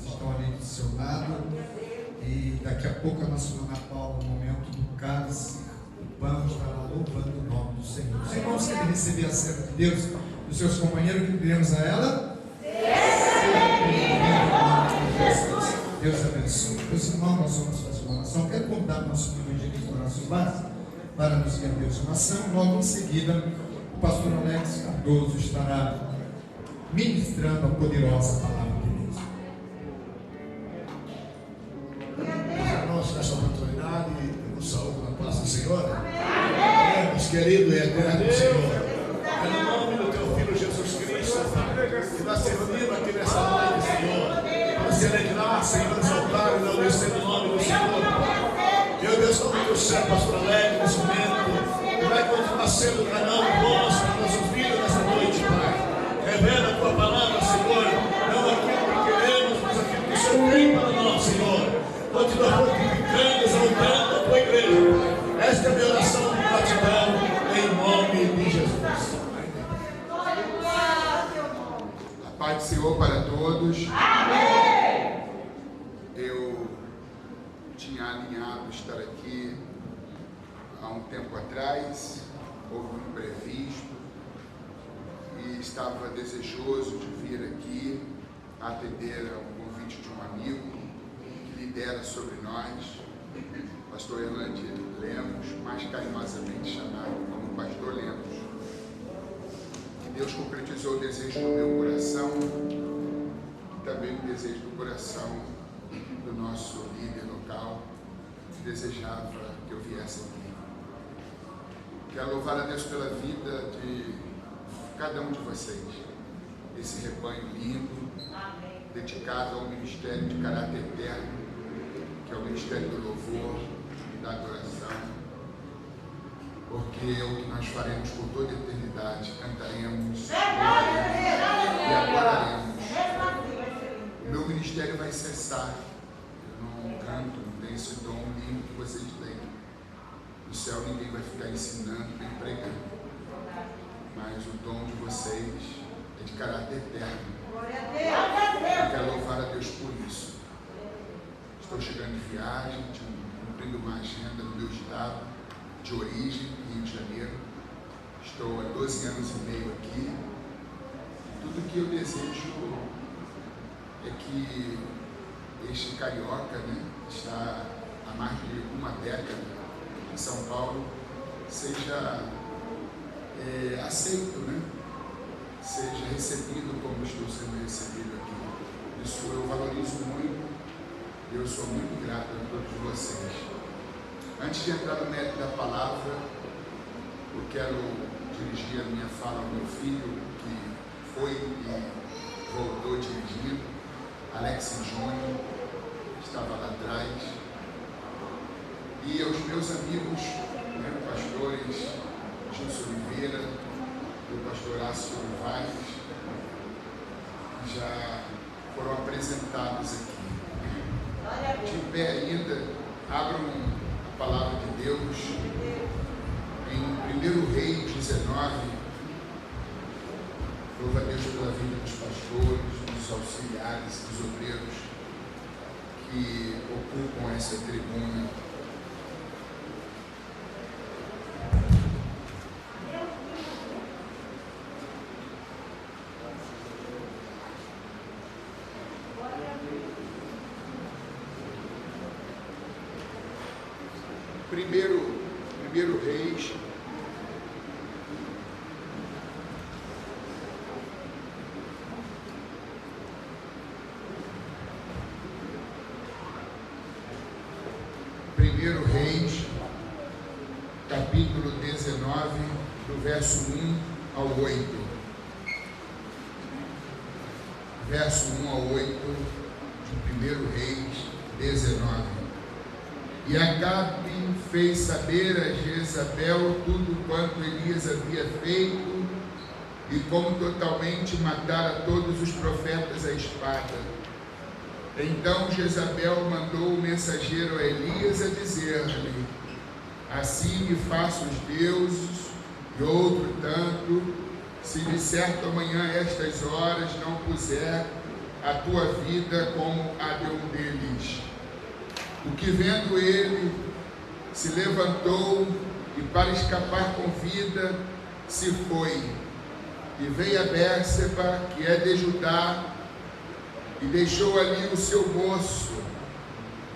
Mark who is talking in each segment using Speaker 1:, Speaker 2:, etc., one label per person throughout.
Speaker 1: eles estão ali do seu lado. E daqui a pouco a nossa Ana Paula, no momento do cálice, o pão, estará louvando o nome do Senhor. Os irmãos querem receber a cena de Deus dos seus companheiros, que diremos a ela? Deus abençoe. Meus irmãos, nós vamos fazer uma oração. Quero convidar o nosso evangelista Horácio Vaz para nos guiar Deus uma oração. Logo em seguida, o pastor Alex Cardoso estará ministrando a poderosa palavra de Deus.
Speaker 2: Irmãos, nessa oportunidade, eu vos saúdo na paz do Senhor. Amém. Querido e eterno Senhor, é no nome do teu Filho Jesus Cristo, que está servindo aqui nessa noite, Senhor, para se alegrar, Senhor, exaltar e agradecer o nome do Senhor. Meu Deus, toma o teu servo, pastor Alex, nesse momento, que vai continuar sendo canal de voz para nossos filhos nessa noite, Pai. Revela a tua palavra, Senhor, não aquilo que queremos, mas aquilo que o Senhor tem para nós, Senhor. Continua fortificando, exaltando a tua igreja, Pai. Esta é a minha oração de gratidão, em nome de Jesus.
Speaker 3: A paz do Senhor para todos.
Speaker 4: Amém.
Speaker 3: Eu tinha alinhado estar aqui há um tempo atrás, houve um imprevisto e estava desejoso de vir aqui atender a um convite de um amigo que lidera sobre nós, pastor Erlande Lemos, mais carinhosamente chamado como pastor Lemos. Deus concretizou o desejo do meu coração e também o desejo do coração do nosso líder local, que desejava que eu viesse aqui. Quero louvar a Deus pela vida de cada um de vocês, esse rebanho lindo, dedicado ao ministério de caráter eterno, que é o ministério do louvor e da adoração, porque é o que nós faremos por toda a eternidade, cantaremos e adoraremos. O meu ministério vai cessar, eu não canto, não tenho esse dom lindo que vocês têm. No céu ninguém vai ficar ensinando nem pregando, mas o dom de vocês é de caráter eterno. Eu quero louvar a Deus por isso. Estou chegando de viagem, cumprindo uma agenda no meu estado de origem, Rio de Janeiro. Estou há 12 anos e meio aqui. Tudo que eu desejo é que este carioca, está há mais de uma década em São Paulo, seja aceito, seja recebido como estou sendo recebido aqui. Isso eu valorizo muito e eu sou muito grato a todos vocês. Antes de entrar no mérito da palavra, eu quero dirigir a minha fala ao meu filho, que foi e voltou dirigindo, Alex Júnior, estava lá atrás, e aos meus amigos, pastores Gilson Oliveira e o pastor Ácio Vaz, que já foram apresentados aqui. De pé ainda, abram a palavra de Deus em 1 Reis 19. Louva a Deus pela vida dos pastores, dos auxiliares, dos obreiros que ocupam essa tribuna. Primeiro Reis, capítulo 19, do verso 1 ao 8. Verso 1 ao 8 de 1 Reis 19. E Acabe fez saber a Jezabel tudo quanto Elias havia feito e como totalmente matara todos os profetas à espada. Então Jezabel mandou o mensageiro a Elias a dizer-lhe: assim me façam os deuses, e outro tanto, se de certo amanhã a estas horas não puser a tua vida como a de um deles. O que vendo ele se levantou e para escapar com vida se foi. E veio a Bérseba, que é de Judá, e deixou ali o seu moço.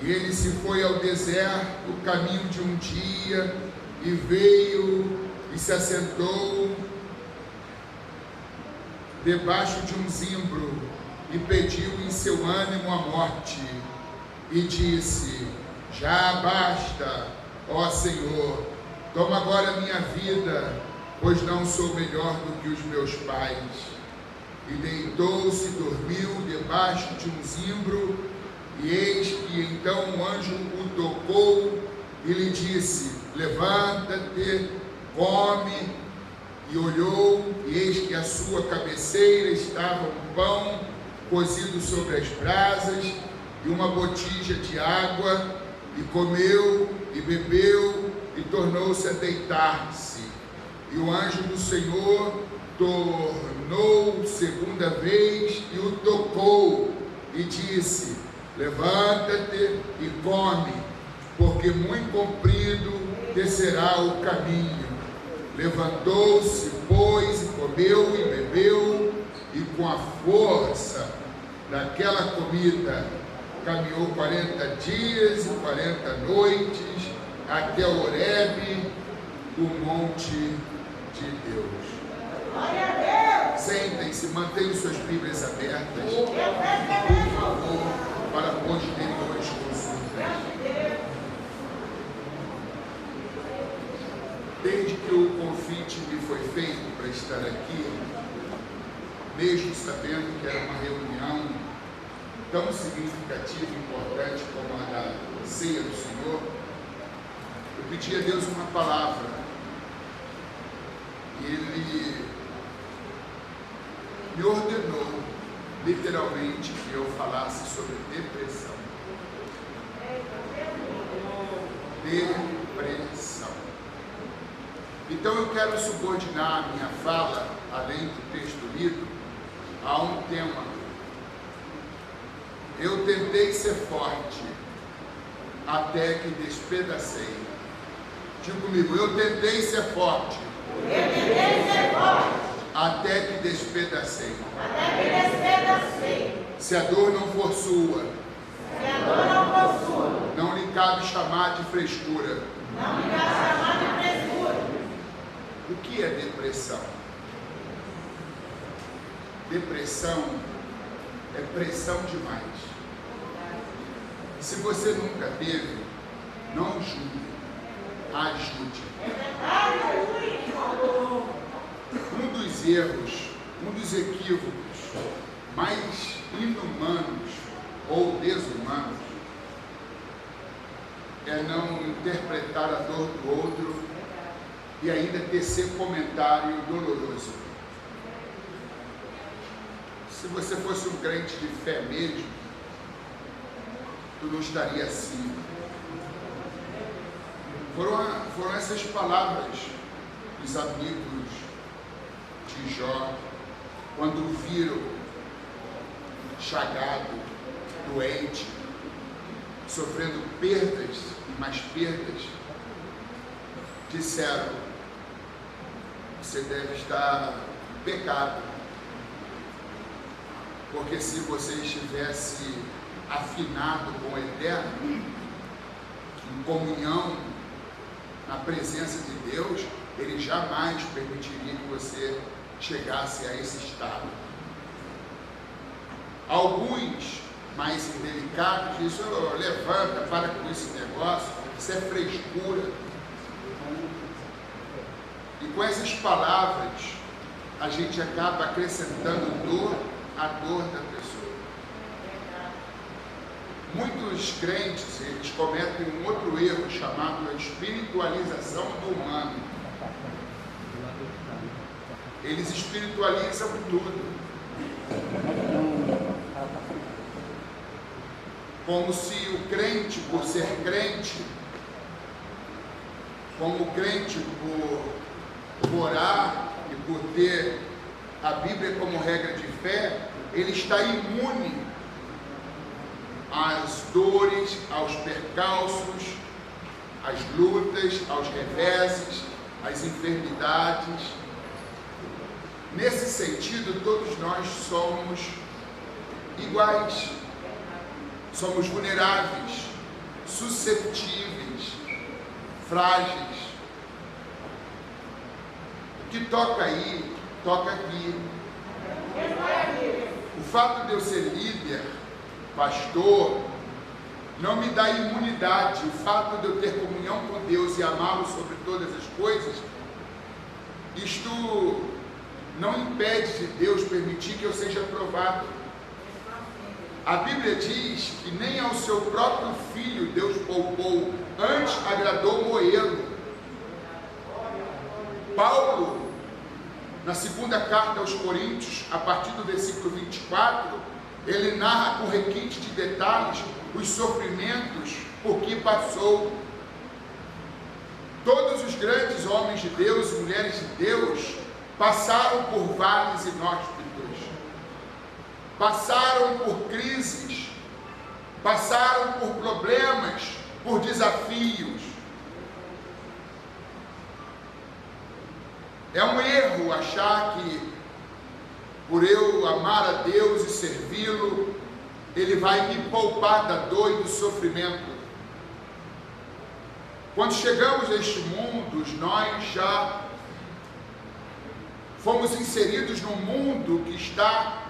Speaker 3: E ele se foi ao deserto, o caminho de um dia, e veio e se assentou debaixo de um zimbro, e pediu em seu ânimo a morte, e disse: já basta, ó Senhor, toma agora a minha vida, pois não sou melhor do que os meus pais. E deitou-se e dormiu debaixo de um zimbro, e eis que então um anjo o tocou e lhe disse: levanta-te, come. E olhou, e eis que à sua cabeceira estava um pão cozido sobre as brasas e uma botija de água, e comeu e bebeu e tornou-se a deitar-se. E o anjo do Senhor tornou segunda vez e o tocou e disse: levanta-te e come, porque muito comprido te será o caminho. Levantou-se, pois, e comeu e bebeu, e com a força daquela comida caminhou 40 dias e 40 noites até Horebe, o monte de Deus.
Speaker 4: Glória a Deus!
Speaker 3: Sentem-se, mantenham suas Bíblias abertas, por favor, para posteriores consultas. Desde que o convite me foi feito para estar aqui, mesmo sabendo que era uma reunião tão significativa e importante como a da ceia do Senhor, eu pedi a Deus uma palavra. E Ele me ordenou, literalmente, que eu falasse sobre depressão. Depressão. Então eu quero subordinar a minha fala, além do texto lido, a um tema. Eu tentei ser forte até que despedacei. Diga comigo, eu tentei ser forte.
Speaker 4: Eu tentei ser forte.
Speaker 3: Até que despedacei.
Speaker 4: Até que despedacei.
Speaker 3: Se a dor não for sua,
Speaker 4: Se a dor não for sua,
Speaker 3: não lhe cabe chamar de frescura.
Speaker 4: não me cabe chamar de frescura.
Speaker 3: O que é depressão? Depressão é pressão demais. Se você nunca teve, não julgue, ajude. Um dos erros, um dos equívocos mais inumanos ou desumanos é não interpretar a dor do outro e ainda tecer comentário doloroso. Se você fosse um crente de fé mesmo, tu não estaria assim. Foram essas palavras dos amigos de Jó, quando o viram chagado, doente, sofrendo perdas e mais perdas, disseram: você deve estar em pecado, porque se você estivesse afinado com o Eterno, em comunhão, na presença de Deus, Ele jamais permitiria que você chegasse a esse estado. Alguns mais indelicados dizem: oh, levanta, para com esse negócio, isso é frescura. E com essas palavras, a gente acaba acrescentando dor à dor da pessoa. Muitos crentes, eles cometem um outro erro chamado a espiritualização do humano. Eles espiritualizam tudo. Como se o crente, por ser crente, como o crente por orar e por ter a Bíblia como regra de fé, ele está imune às dores, aos percalços, às lutas, aos reveses, às enfermidades. Nesse sentido, todos nós somos iguais, somos vulneráveis, susceptíveis, frágeis. O que toca aí, toca aqui. O fato de eu ser líder, pastor, não me dá imunidade. O fato de eu ter comunhão com Deus e amá-lo sobre todas as coisas, isto não impede de Deus permitir que eu seja provado. A Bíblia diz que nem ao seu próprio filho Deus poupou, antes agradou moê-lo. Paulo, na segunda carta aos Coríntios, a partir do versículo 24, ele narra com requinte de detalhes os sofrimentos por que passou. Todos os grandes homens de Deus e mulheres de Deus passaram por vales inóspitos, passaram por crises, passaram por problemas, por desafios. É um erro achar que, por eu amar a Deus e servi-lo, Ele vai me poupar da dor e do sofrimento. Quando chegamos neste mundo, nós já fomos inseridos num mundo que está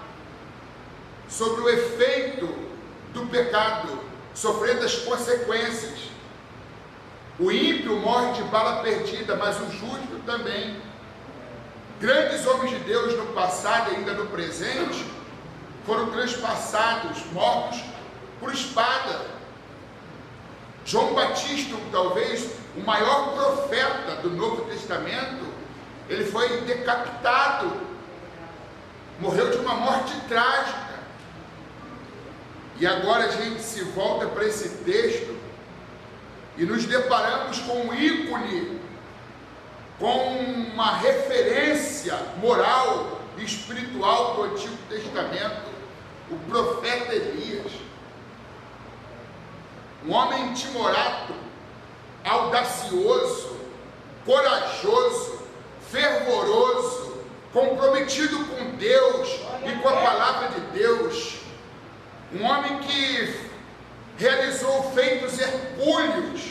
Speaker 3: sob o efeito do pecado, sofrendo as consequências. O ímpio morre de bala perdida, mas o justo também. Grandes homens de Deus no passado e ainda no presente foram transpassados, mortos por espada. João Batista, talvez o maior profeta do Novo Testamento, ele foi decapitado, morreu de uma morte trágica. E agora a gente se volta para esse texto e nos deparamos com um ícone, com uma referência moral e espiritual do Antigo Testamento, o profeta Elias. Um homem timorato, audacioso, corajoso, fervoroso, comprometido com Deus e com a palavra de Deus. Um homem que realizou feitos hercúleos.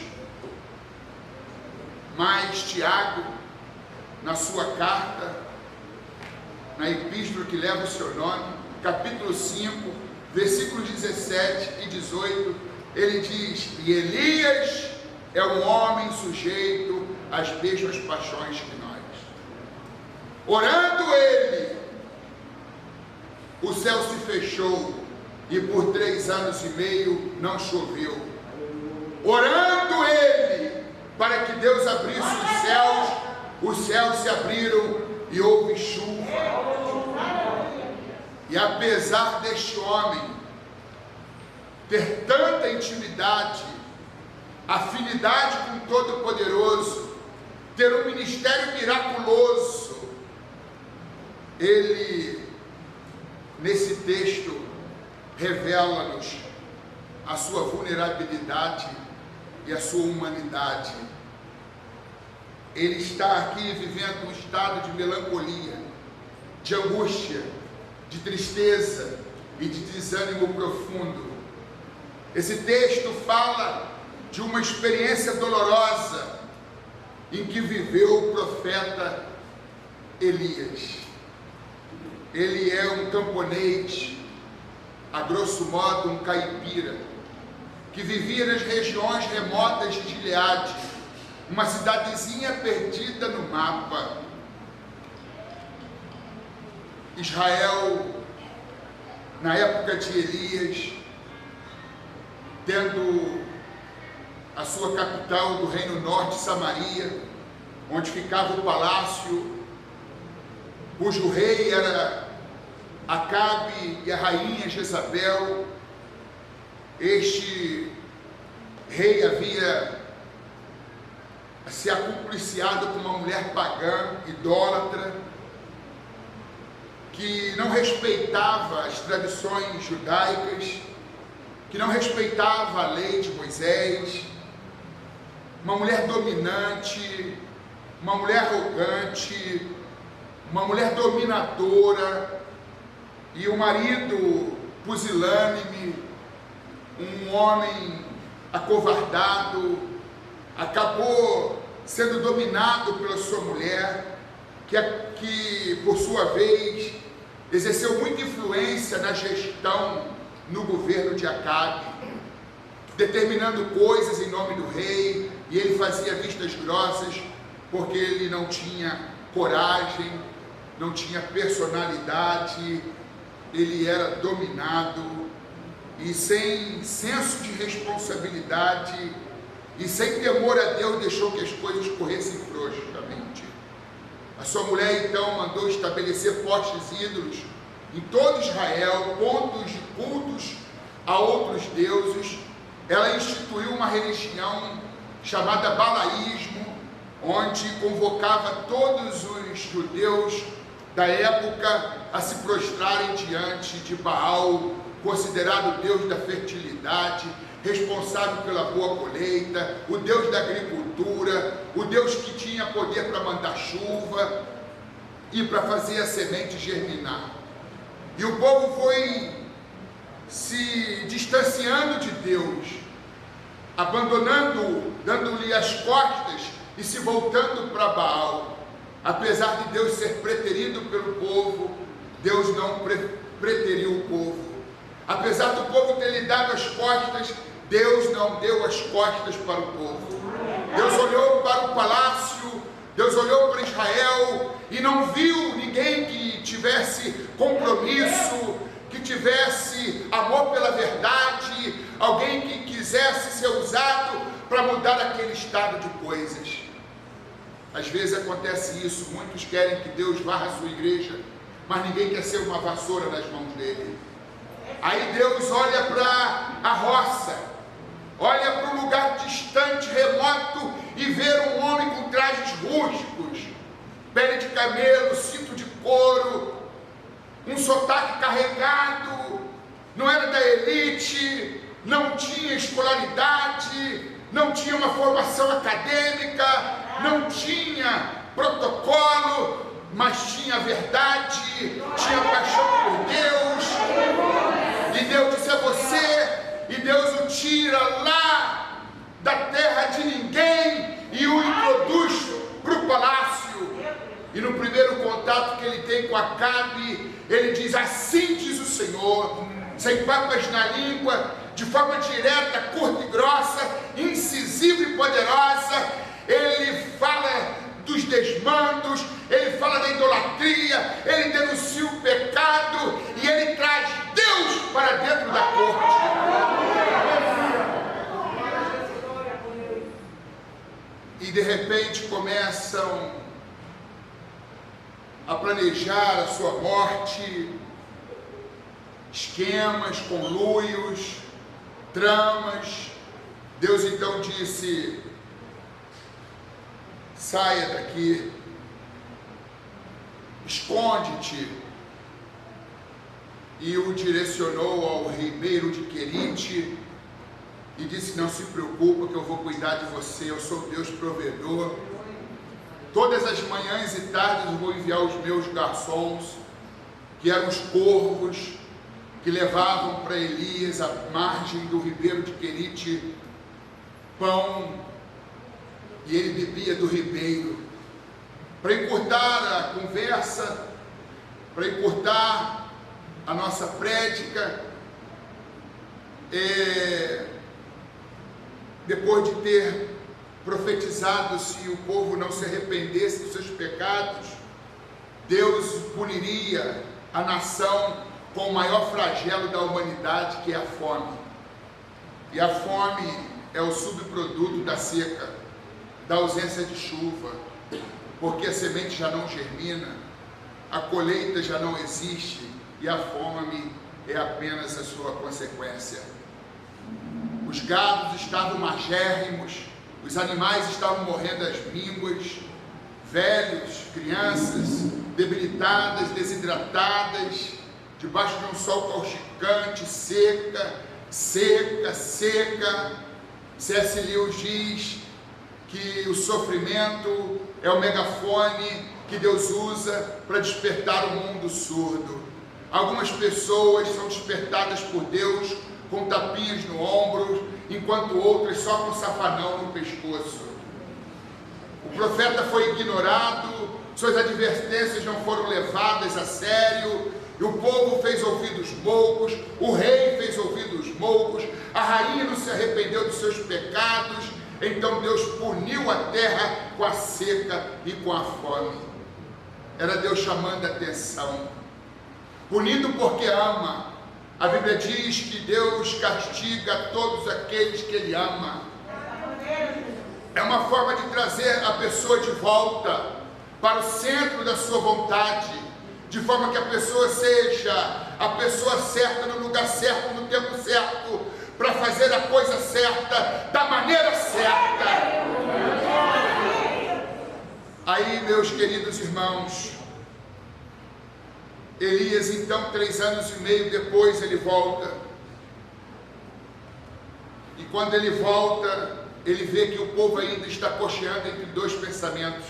Speaker 3: Mas Tiago, na sua carta, na epístola que leva o seu nome, capítulo 5, versículos 17 e 18, ele diz: e Elias é um homem sujeito às mesmas paixões que nós. Orando ele, o céu se fechou e por 3 anos e meio não choveu. Orando ele, para que Deus abrisse os céus se abriram e houve chuva. E apesar deste homem ter tanta intimidade, afinidade com o Todo-Poderoso, ter um ministério miraculoso, ele, nesse texto, revela-nos a sua vulnerabilidade e a sua humanidade. Ele está aqui vivendo um estado de melancolia, de angústia, de tristeza e de desânimo profundo. Esse texto fala de uma experiência dolorosa em que viveu o profeta Elias. Ele é um camponês, a grosso modo um caipira, que vivia nas regiões remotas de Gileade, uma cidadezinha perdida no mapa. Israel, na época de Elias, tendo a sua capital do Reino Norte, Samaria, onde ficava o palácio, cujo rei era Acabe e a rainha Jezabel. Este rei havia se acumpliciado com uma mulher pagã, idólatra, que não respeitava as tradições judaicas, que não respeitava a lei de Moisés, uma mulher dominante, uma mulher arrogante, uma mulher dominadora, e o marido pusilânime, um homem acovardado, acabou sendo dominado pela sua mulher, que por sua vez exerceu muita influência na gestão no governo de Acabe, determinando coisas em nome do rei, e ele fazia vistas grossas porque ele não tinha coragem, não tinha personalidade, ele era dominado e sem senso de responsabilidade e sem temor a Deus deixou que as coisas corressem frouxamente. A sua mulher então mandou estabelecer postes ídolos em todo Israel, pontos de cultos a outros deuses. Ela instituiu uma religião chamada Balaísmo, onde convocava todos os judeus da época a se prostrarem diante de Baal, considerado o Deus da fertilidade, responsável pela boa colheita, o Deus da agricultura, o Deus que tinha poder para mandar chuva e para fazer a semente germinar. E o povo foi se distanciando de Deus, abandonando-o, dando-lhe as costas e se voltando para Baal. Apesar de Deus ser preterido pelo povo, Deus não preteriu o povo. Apesar do povo ter lhe dado as costas, Deus não deu as costas para o povo. Deus olhou para o palácio, Deus olhou para Israel e não viu ninguém que tivesse compromisso, que tivesse amor pela verdade, alguém que quisesse ser usado para mudar aquele estado de coisas. Às vezes acontece isso, muitos querem que Deus varra a sua igreja, mas ninguém quer ser uma vassoura nas mãos dele. Aí Deus olha para a roça, olha para um lugar distante, remoto, e vê um homem com trajes rústicos, pele de camelo, cinto de couro, um sotaque carregado, não era da elite, não tinha escolaridade, não tinha uma formação acadêmica, não tinha protocolo, mas tinha verdade, tinha paixão por Deus, e Deus disse a você, e Deus o tira lá da terra de ninguém e o introduz para o palácio. E no primeiro contato que ele tem com Acabe, ele diz: assim diz o Senhor, sem papas na língua, de forma direta, curta e grossa, incisiva e poderosa. Ele fala dos desmandos, ele fala da idolatria, ele denuncia o pecado e ele traz Deus para dentro da corte. E de repente começam a planejar a sua morte, esquemas, conluios, tramas. Deus então disse: saia daqui, esconde-te. E o direcionou ao ribeiro de Querite e disse: não se preocupa que eu vou cuidar de você, eu sou Deus provedor. Todas as manhãs e tardes eu vou enviar os meus garçons, que eram os corvos, que levavam para Elias, à margem do ribeiro de Querite, pão, e ele bebia do ribeiro. Para encurtar a conversa, para encurtar a nossa prédica, depois de ter profetizado, se o povo não se arrependesse dos seus pecados, Deus puniria a nação com o maior flagelo da humanidade, que é a fome. E a fome é o subproduto da seca, da ausência de chuva, porque a semente já não germina, a colheita já não existe e a fome é apenas a sua consequência. Os gados estavam magérrimos, os animais estavam morrendo às mínguas, velhos, crianças, debilitadas, desidratadas, debaixo de um sol causticante, seca. C.S. Lewis diz que o sofrimento é o megafone que Deus usa para despertar o mundo surdo. Algumas pessoas são despertadas por Deus com tapinhas no ombro, enquanto outras só com safanão no pescoço. O profeta foi ignorado, suas advertências não foram levadas a sério, e o povo fez ouvidos moucos, o rei fez ouvidos moucos, a rainha não se arrependeu dos seus pecados. Então Deus puniu a terra com a seca e com a fome. Era Deus chamando a atenção, punindo porque ama. A Bíblia diz que Deus castiga todos aqueles que Ele ama. É uma forma de trazer a pessoa de volta para o centro da sua vontade, de forma que a pessoa seja a pessoa certa, no lugar certo, no tempo certo, para fazer a coisa certa, da maneira certa. Aí, meus queridos irmãos, Elias, então, 3 anos e meio depois, ele volta. E quando ele volta, ele vê que o povo ainda está cocheando entre 2 pensamentos.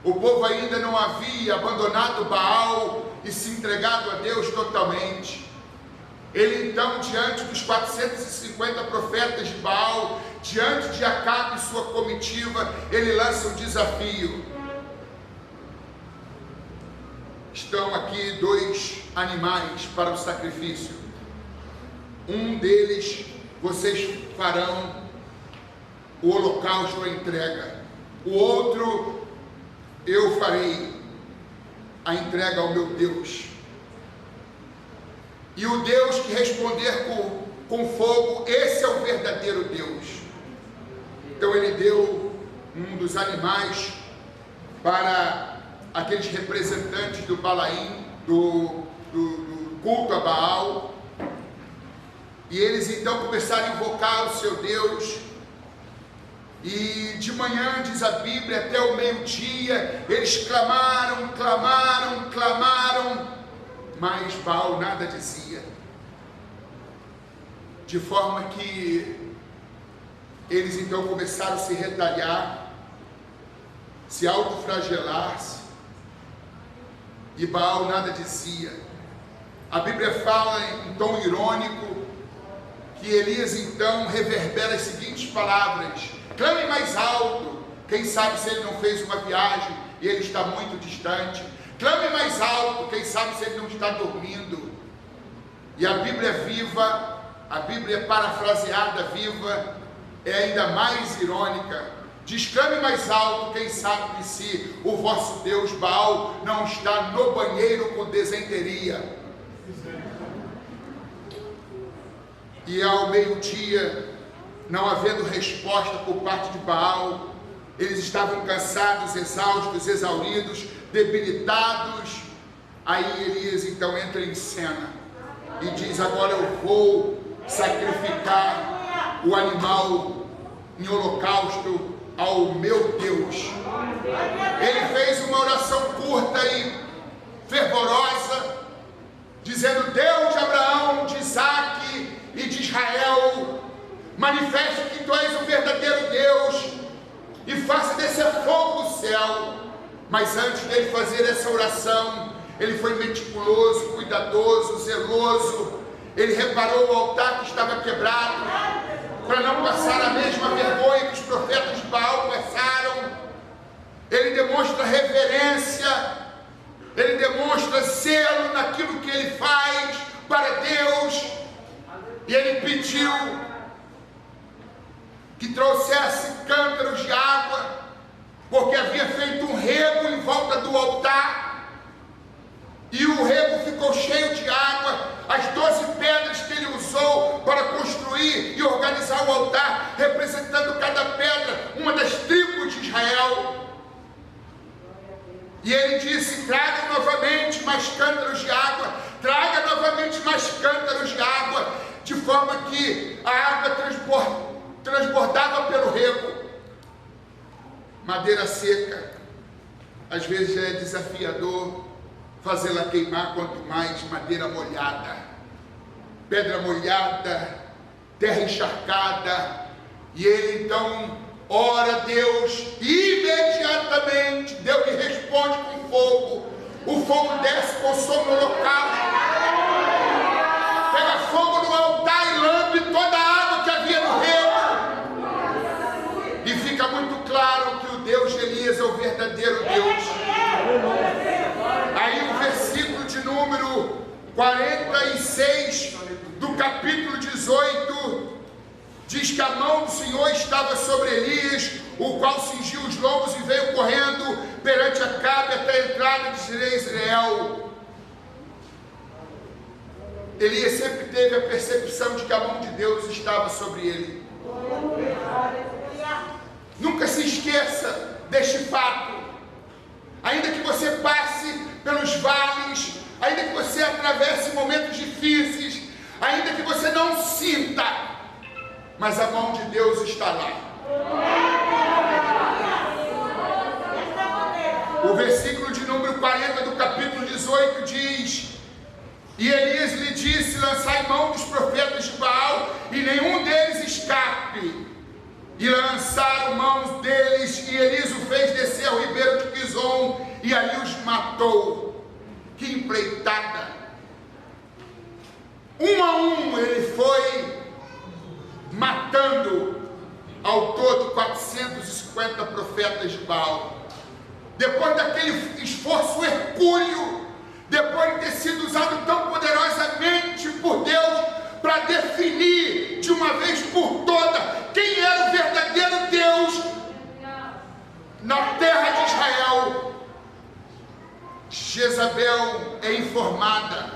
Speaker 3: O povo ainda não havia abandonado Baal e se entregado a Deus totalmente. Ele então, diante dos 450 profetas de Baal, diante de Acabe e sua comitiva, ele lança um desafio. Estão aqui 2 animais para o sacrifício. Um deles vocês farão o holocausto, a entrega. O outro eu farei a entrega ao meu Deus. E o Deus que responder com fogo, esse é o verdadeiro Deus. Então ele deu um dos animais para aqueles representantes do Balaim, do culto a Baal. E eles então começaram a invocar o seu Deus. E de manhã, diz a Bíblia, até o meio-dia, eles clamaram, mas Baal nada dizia. De forma que eles então começaram a se retalhar, se autoflagelar-se, e Baal nada dizia. A Bíblia fala em tom irônico que Elias então reverbera as seguintes palavras: clame mais alto. Quem sabe se ele não fez uma viagem e ele está muito distante. Clame mais alto. Quem sabe se ele não está dormindo. E a Bíblia viva, a Bíblia parafraseada viva, é ainda mais irônica. Diz: clame mais alto. Quem sabe se o vosso Deus Baal não está no banheiro com desenteria. E ao meio-dia, não havendo resposta por parte de Baal, eles estavam cansados, exaustos, exauridos, debilitados. Aí Elias então entra em cena e diz: agora eu vou sacrificar o animal em holocausto ao meu Deus. Ele fez uma oração curta e fervorosa, dizendo: Deus de Abraão, de Isaque e de Israel, manifeste que tu és o verdadeiro Deus e faça descer fogo do céu. Mas antes dele fazer essa oração, ele foi meticuloso, cuidadoso, zeloso. Ele reparou o altar que estava quebrado, para não passar a mesma vergonha que os profetas de Baal passaram. Ele demonstra reverência, ele demonstra zelo naquilo que ele faz para Deus. E ele pediu que trouxesse cântaros de água, porque havia feito um rego em volta do altar, e o rego ficou cheio de água. As 12 pedras que ele usou para construir e organizar o altar, representando cada pedra uma das tribos de Israel. E ele disse: traga novamente mais cântaros de água, traga novamente mais cântaros de água, de forma que a água transbordava pelo rego. Madeira seca, às vezes é desafiador fazê-la queimar, quanto mais madeira molhada, pedra molhada, terra encharcada. E ele então ora a Deus, e imediatamente Deus lhe responde com fogo. O fogo desce, consome o holocausto, pega fogo no altar e lambe toda a água que havia no rego. E fica muito claro que o Deus de Elias é o verdadeiro Deus. Aí o versículo de número 46 do capítulo 18 diz que a mão do Senhor estava sobre Elias, o qual cingiu os lombos e veio correndo perante Acabe até a entrada de Jezreel. Elias sempre teve a percepção de que a mão de Deus estava sobre ele. Nunca se esqueça deste fato. Ainda que você passe pelos vales, ainda que você atravesse momentos difíceis, ainda que você não sinta, mas a mão de Deus está lá. O versículo de número 40 do capítulo 18 diz: e Elias lhe disse: lançai mão dos profetas de Baal, e nenhum deles escape. E lançaram mãos deles, e Elias o fez descer ao ribeiro de Quizon, e ali os matou. Que empreitada! Um a um ele foi matando, ao todo 450 profetas de Baal. Depois daquele esforço hercúleo, depois de ter sido usado tão poderosamente por Deus para definir de uma vez por toda quem era o verdadeiro Deus na terra de Israel, Jezabel é informada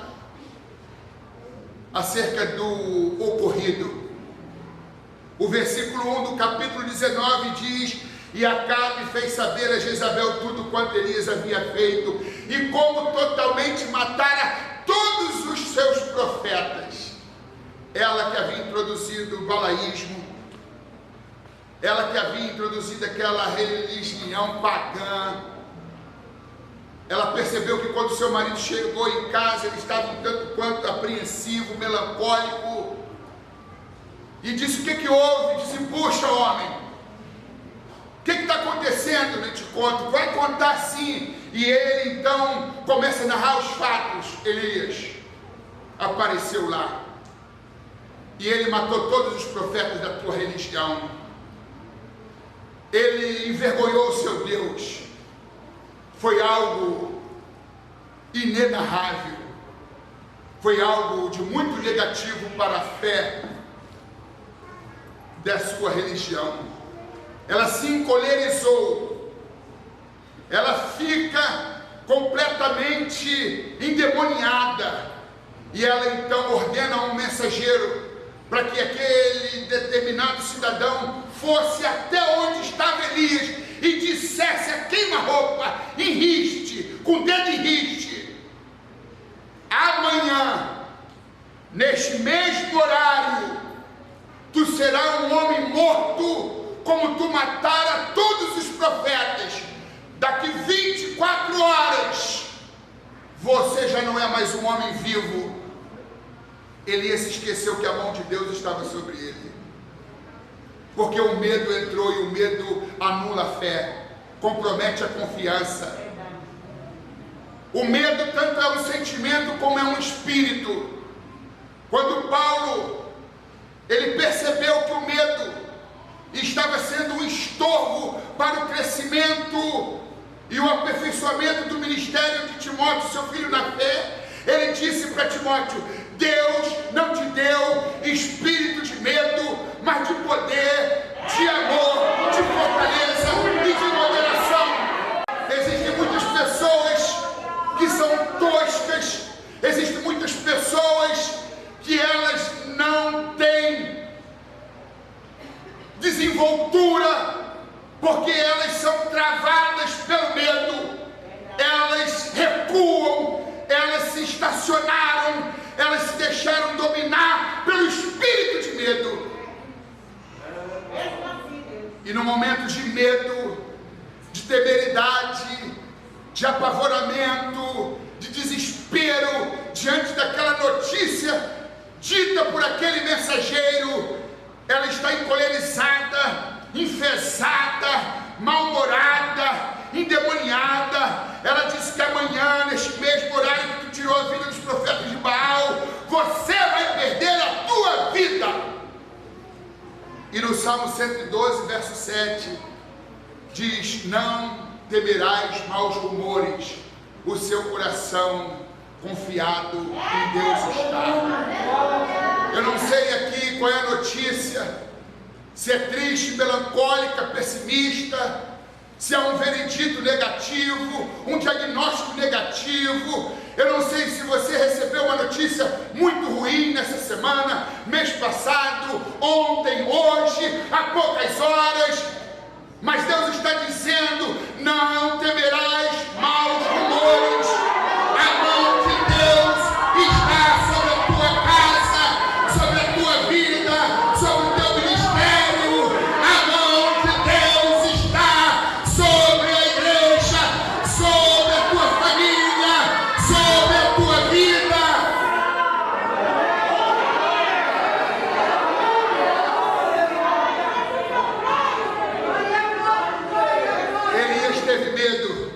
Speaker 3: acerca do ocorrido. O versículo 1 do capítulo 19 diz: e Acabe fez saber a Jezabel tudo quanto Elias havia feito, e como totalmente matara todos os seus profetas. Ela que havia introduzido o balaísmo, ela que havia introduzido aquela religião pagã, ela percebeu que quando seu marido chegou em casa, ele estava um tanto quanto apreensivo, melancólico, e disse: o que houve? Disse: puxa, homem, o que está acontecendo? Eu te conto. Vai contar sim. E ele então começa a narrar os fatos. Elias apareceu lá, e ele matou todos os profetas da tua religião. Ele envergonhou o seu Deus. Foi algo inenarrável. Foi algo de muito negativo para a fé da sua religião. Ela se encolerizou. Ela fica completamente endemoniada. E ela então ordena a um mensageiro para que aquele determinado cidadão fosse até onde estava Elias e dissesse a queima-roupa, em riste, com o dedo em riste: amanhã, neste mesmo horário, tu serás um homem morto, como tu matara todos os profetas. Daqui 24 horas, você já não é mais um homem vivo. Elias se esqueceu que a mão de Deus estava sobre ele, porque o medo entrou, e o medo anula a fé, compromete a confiança. O medo tanto é um sentimento como é um espírito. Quando Paulo, ele percebeu que o medo estava sendo um estorvo para o crescimento e o aperfeiçoamento do ministério de Timóteo, seu filho na fé, ele disse para Timóteo: Deus não te deu espírito de medo, mas de poder, de amor, de fortaleza e de moderação. Existem muitas pessoas que são toscas, existem muitas pessoas que elas não têm desenvoltura, porque elas são travadas pelo medo, elas recuam, elas se estacionaram, elas se deixaram dominar pelo espírito de medo. E no momento de medo, de temeridade, de apavoramento, de desespero diante daquela notícia dita por aquele mensageiro. Ela está encolerizada, enfesada, mal-humorada, endemoniada. Ela disse que amanhã, neste mesmo horário que tu tirou a vida dos profetas de Baal, você vai perder a tua vida. E no Salmo 112, verso 7, diz: não temerás maus rumores, o seu coração confiado em Deus está. Eu não sei aqui qual é a notícia, se é triste, melancólica, pessimista, se é um veredito negativo, um diagnóstico negativo. Eu não sei se você recebeu uma notícia muito ruim nessa semana, mês passado, ontem, hoje, há poucas horas, mas Deus está dizendo: não temerás maus rumores. A mão de Deus está sobre a tua casa, sobre a tua vida, sobre o teu ministério. A mão de Deus está sobre a igreja, sobre a tua família, sobre a tua vida. Elias teve medo.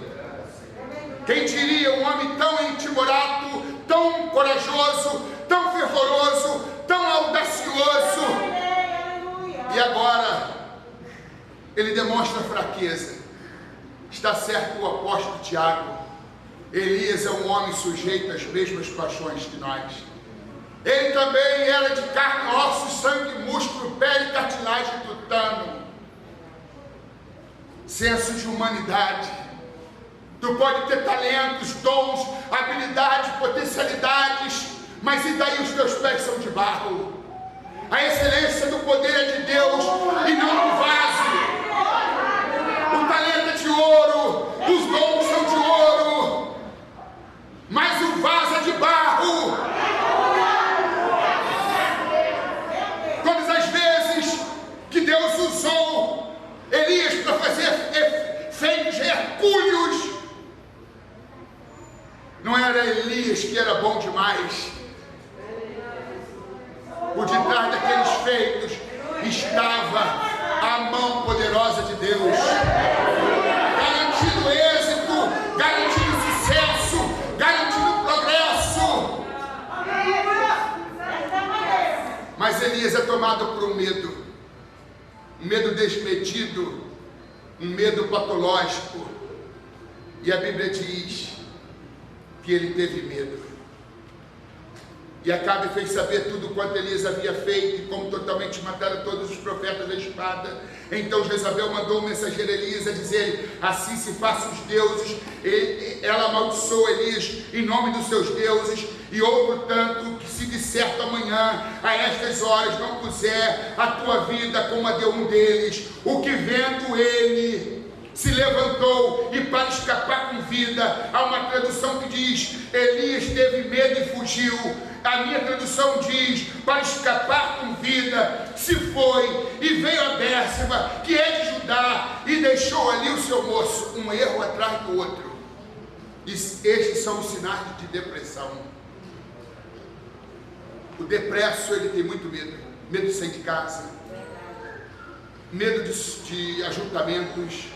Speaker 3: Quem diria um homem tão intimorato, tão corajoso, tão fervoroso, tão audacioso, e agora ele demonstra fraqueza. Está certo o apóstolo Tiago: Elias é um homem sujeito às mesmas paixões que nós. Ele também era de carne, ossos, sangue, músculo, pele, cartilagem, tutano. Senso de humanidade. Tu pode ter talentos, dons, habilidades, potencialidades, mas e daí os teus pés são de barro? A excelência do poder é de Deus e não do vaso. O talento é de ouro, os dons são de ouro, mas o vaso é de barro. Todas as vezes que Deus usou Elias para fazer feitos hercúleos, não era Elias que era bom demais. Por detrás daqueles feitos estava a mão poderosa de Deus, garantindo êxito, garantindo sucesso, garantindo progresso. Mas Elias é tomado por um medo desmedido, um medo patológico, e a Bíblia diz que ele teve medo. E Acabe fez saber tudo quanto Elias havia feito, e como totalmente mataram todos os profetas da espada. Então Jezabel mandou o mensageiro Elias a dizer: assim se façam os deuses. Ela amaldiçoou Elias em nome dos seus deuses, e outro tanto que se de certo amanhã, a estas horas, não puser a tua vida como a de um deles, o que vendo ele se levantou, e para escapar com vida. Há uma tradução que diz: Elias teve medo e fugiu. A minha tradução diz: para escapar com vida, se foi e veio a Bérseba, que é de Judá, e deixou ali o seu moço. Um erro atrás do outro. E estes são os sinais de depressão. O depresso, ele tem muito medo. Medo de sair de casa, medo de ajuntamentos.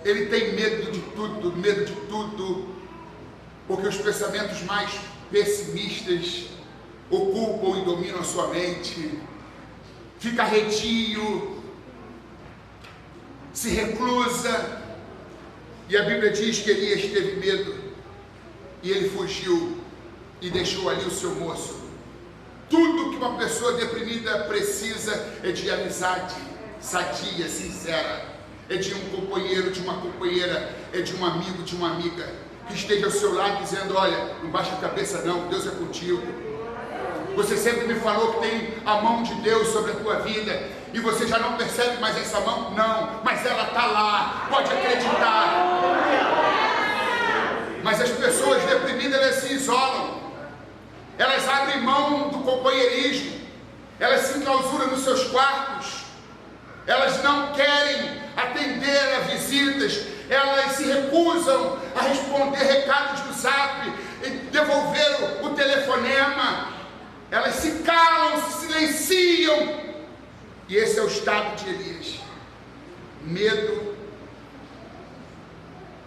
Speaker 3: Ele tem medo de tudo, porque os pensamentos mais pessimistas ocupam e dominam a sua mente. Fica redio, se reclusa, e a Bíblia diz que Elias teve medo, e ele fugiu, e deixou ali o seu moço. Tudo que uma pessoa deprimida precisa é de amizade sadia, sincera. É de um companheiro, de uma companheira, é de um amigo, de uma amiga, que esteja ao seu lado dizendo: olha, não baixa a cabeça não, Deus é contigo. Você sempre me falou que tem a mão de Deus sobre a tua vida, e você já não percebe mais essa mão? Não, mas ela está lá, pode acreditar. Mas as pessoas deprimidas, elas se isolam, elas abrem mão do companheirismo, elas se enclausuram nos seus quartos, elas não querem atender a visitas, elas se recusam a responder recados do zap, e devolver o telefonema. Elas se calam, se silenciam. E esse é o estado de Elias. Medo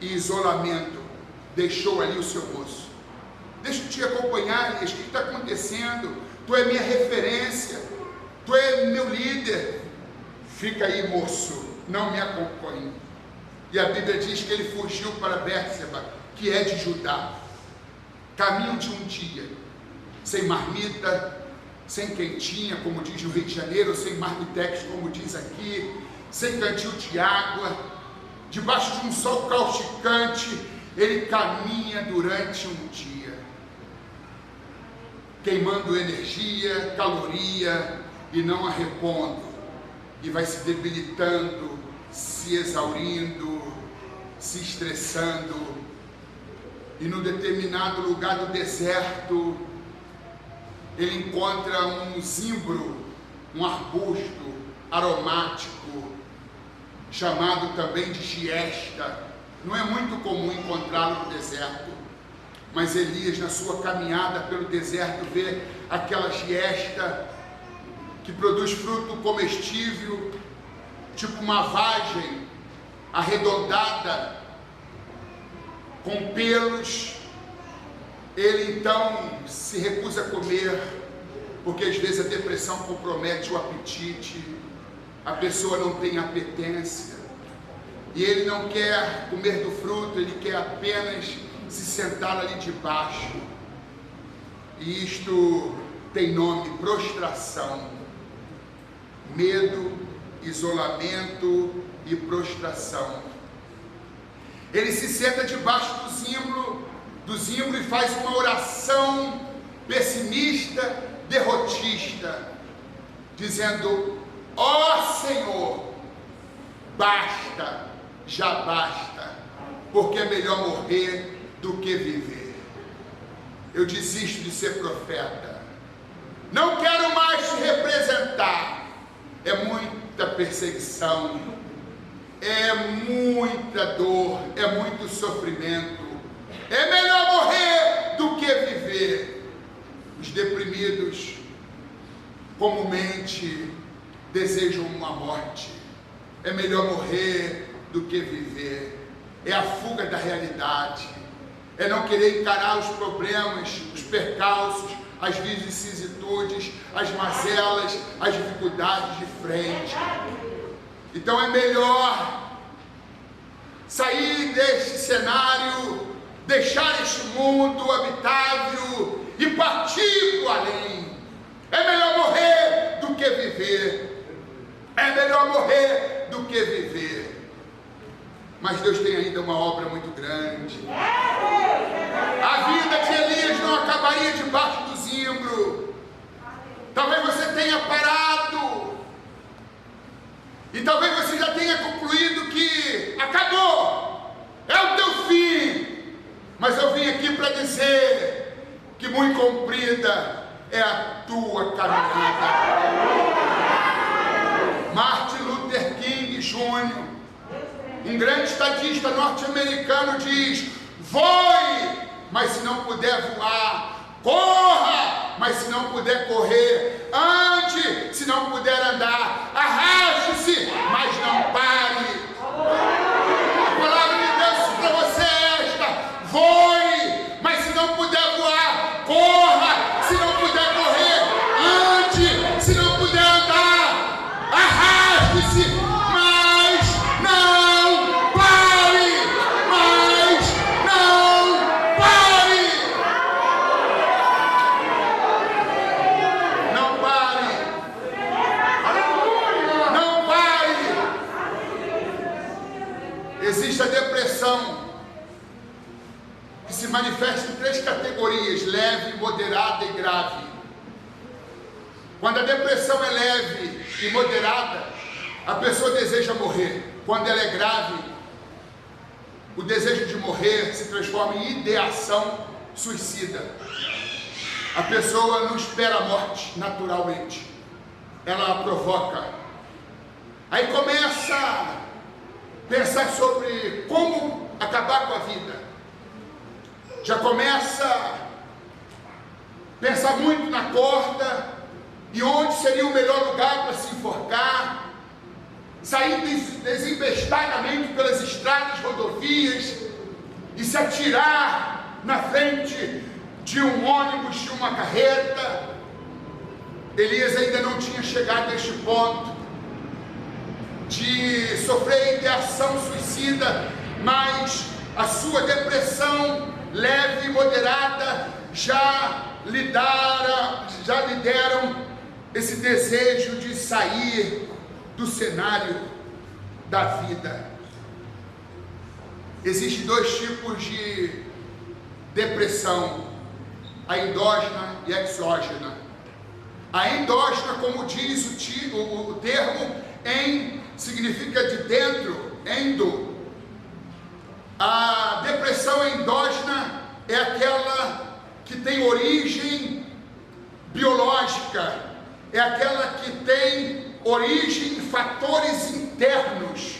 Speaker 3: e isolamento deixou ali o seu moço. Deixa eu te acompanhar, Elias. O que está acontecendo? Tu é minha referência, tu é meu líder. Fica aí, moço, não me acompanhe. E a Bíblia diz que ele fugiu para Bérseba, que é de Judá. Caminho de um dia, sem marmita, sem quentinha, como diz no Rio de Janeiro, sem marmitex, como diz aqui, sem cantil de água, debaixo de um sol causticante. Ele caminha durante um dia, queimando energia, caloria, e não a repondo, e vai se debilitando, se exaurindo, se estressando, e num determinado lugar do deserto, ele encontra um zimbro, um arbusto aromático, chamado também de giesta. Não é muito comum encontrá-lo no deserto, mas Elias, na sua caminhada pelo deserto, vê aquela giesta que produz fruto comestível, tipo uma vagem arredondada, com pelos. Ele então se recusa a comer, porque às vezes a depressão compromete o apetite, a pessoa não tem apetência, e ele não quer comer do fruto, ele quer apenas se sentar ali debaixo. E isto tem nome: prostração. Medo, isolamento e prostração. Ele se senta debaixo do zimbro e faz uma oração pessimista, derrotista, dizendo: ó Senhor, basta, já basta, porque é melhor morrer do que viver. Eu desisto de ser profeta, não quero mais te representar. É muita perseguição, é muita dor, é muito sofrimento. É melhor morrer do que viver. Os deprimidos comumente desejam uma morte. É melhor morrer do que viver. É a fuga da realidade, é não querer encarar os problemas, os percalços, as vicissitudes, as mazelas, as dificuldades de frente. Então é melhor sair deste cenário, deixar este mundo habitável e partir para o além. É melhor morrer do que viver. É melhor morrer do que viver. Mas Deus tem ainda uma obra muito grande. A vida de Elias não acabaria debaixo do zimbro. Talvez você tenha parado, e talvez você já tenha concluído que acabou, é o teu fim. Mas eu vim aqui para dizer que muito comprida é a tua caminhada. Martin Luther King Jr., um grande estadista norte-americano, diz: voe, mas se não puder voar, corra, mas se não puder correr, ande, se não puder andar, arraste-se, mas não pare. A palavra de Deus para você é esta: voe, mas se não puder voar, corra, se não puder correr, ande, se não puder andar, arraste-se, mas não pare, mas não pare. Não pare. Não pare. Existe a depressão, que se manifesta em 3 categorias: leve, moderada e grave. Quando a depressão é leve e moderada, a pessoa deseja morrer. Quando ela é grave, o desejo de morrer se transforma em ideação suicida. A pessoa não espera a morte naturalmente, ela a provoca. Aí começa a pensar sobre como acabar com a vida. já começa a pensar muito na corda e onde seria o melhor lugar para se enforcar, sair desembestadamente pelas estradas, rodovias e se atirar na frente de um ônibus, de uma carreta. Elias ainda não tinha chegado a este ponto de sofrer ideação suicida, mas a sua depressão leve e moderada já lhe deram esse desejo de sair do cenário da vida. Existem dois tipos de depressão: a endógena e a exógena. A endógena, como diz o termo, significa de dentro, endo. A depressão endógena é aquela que tem origem biológica, é aquela que tem origem em fatores internos,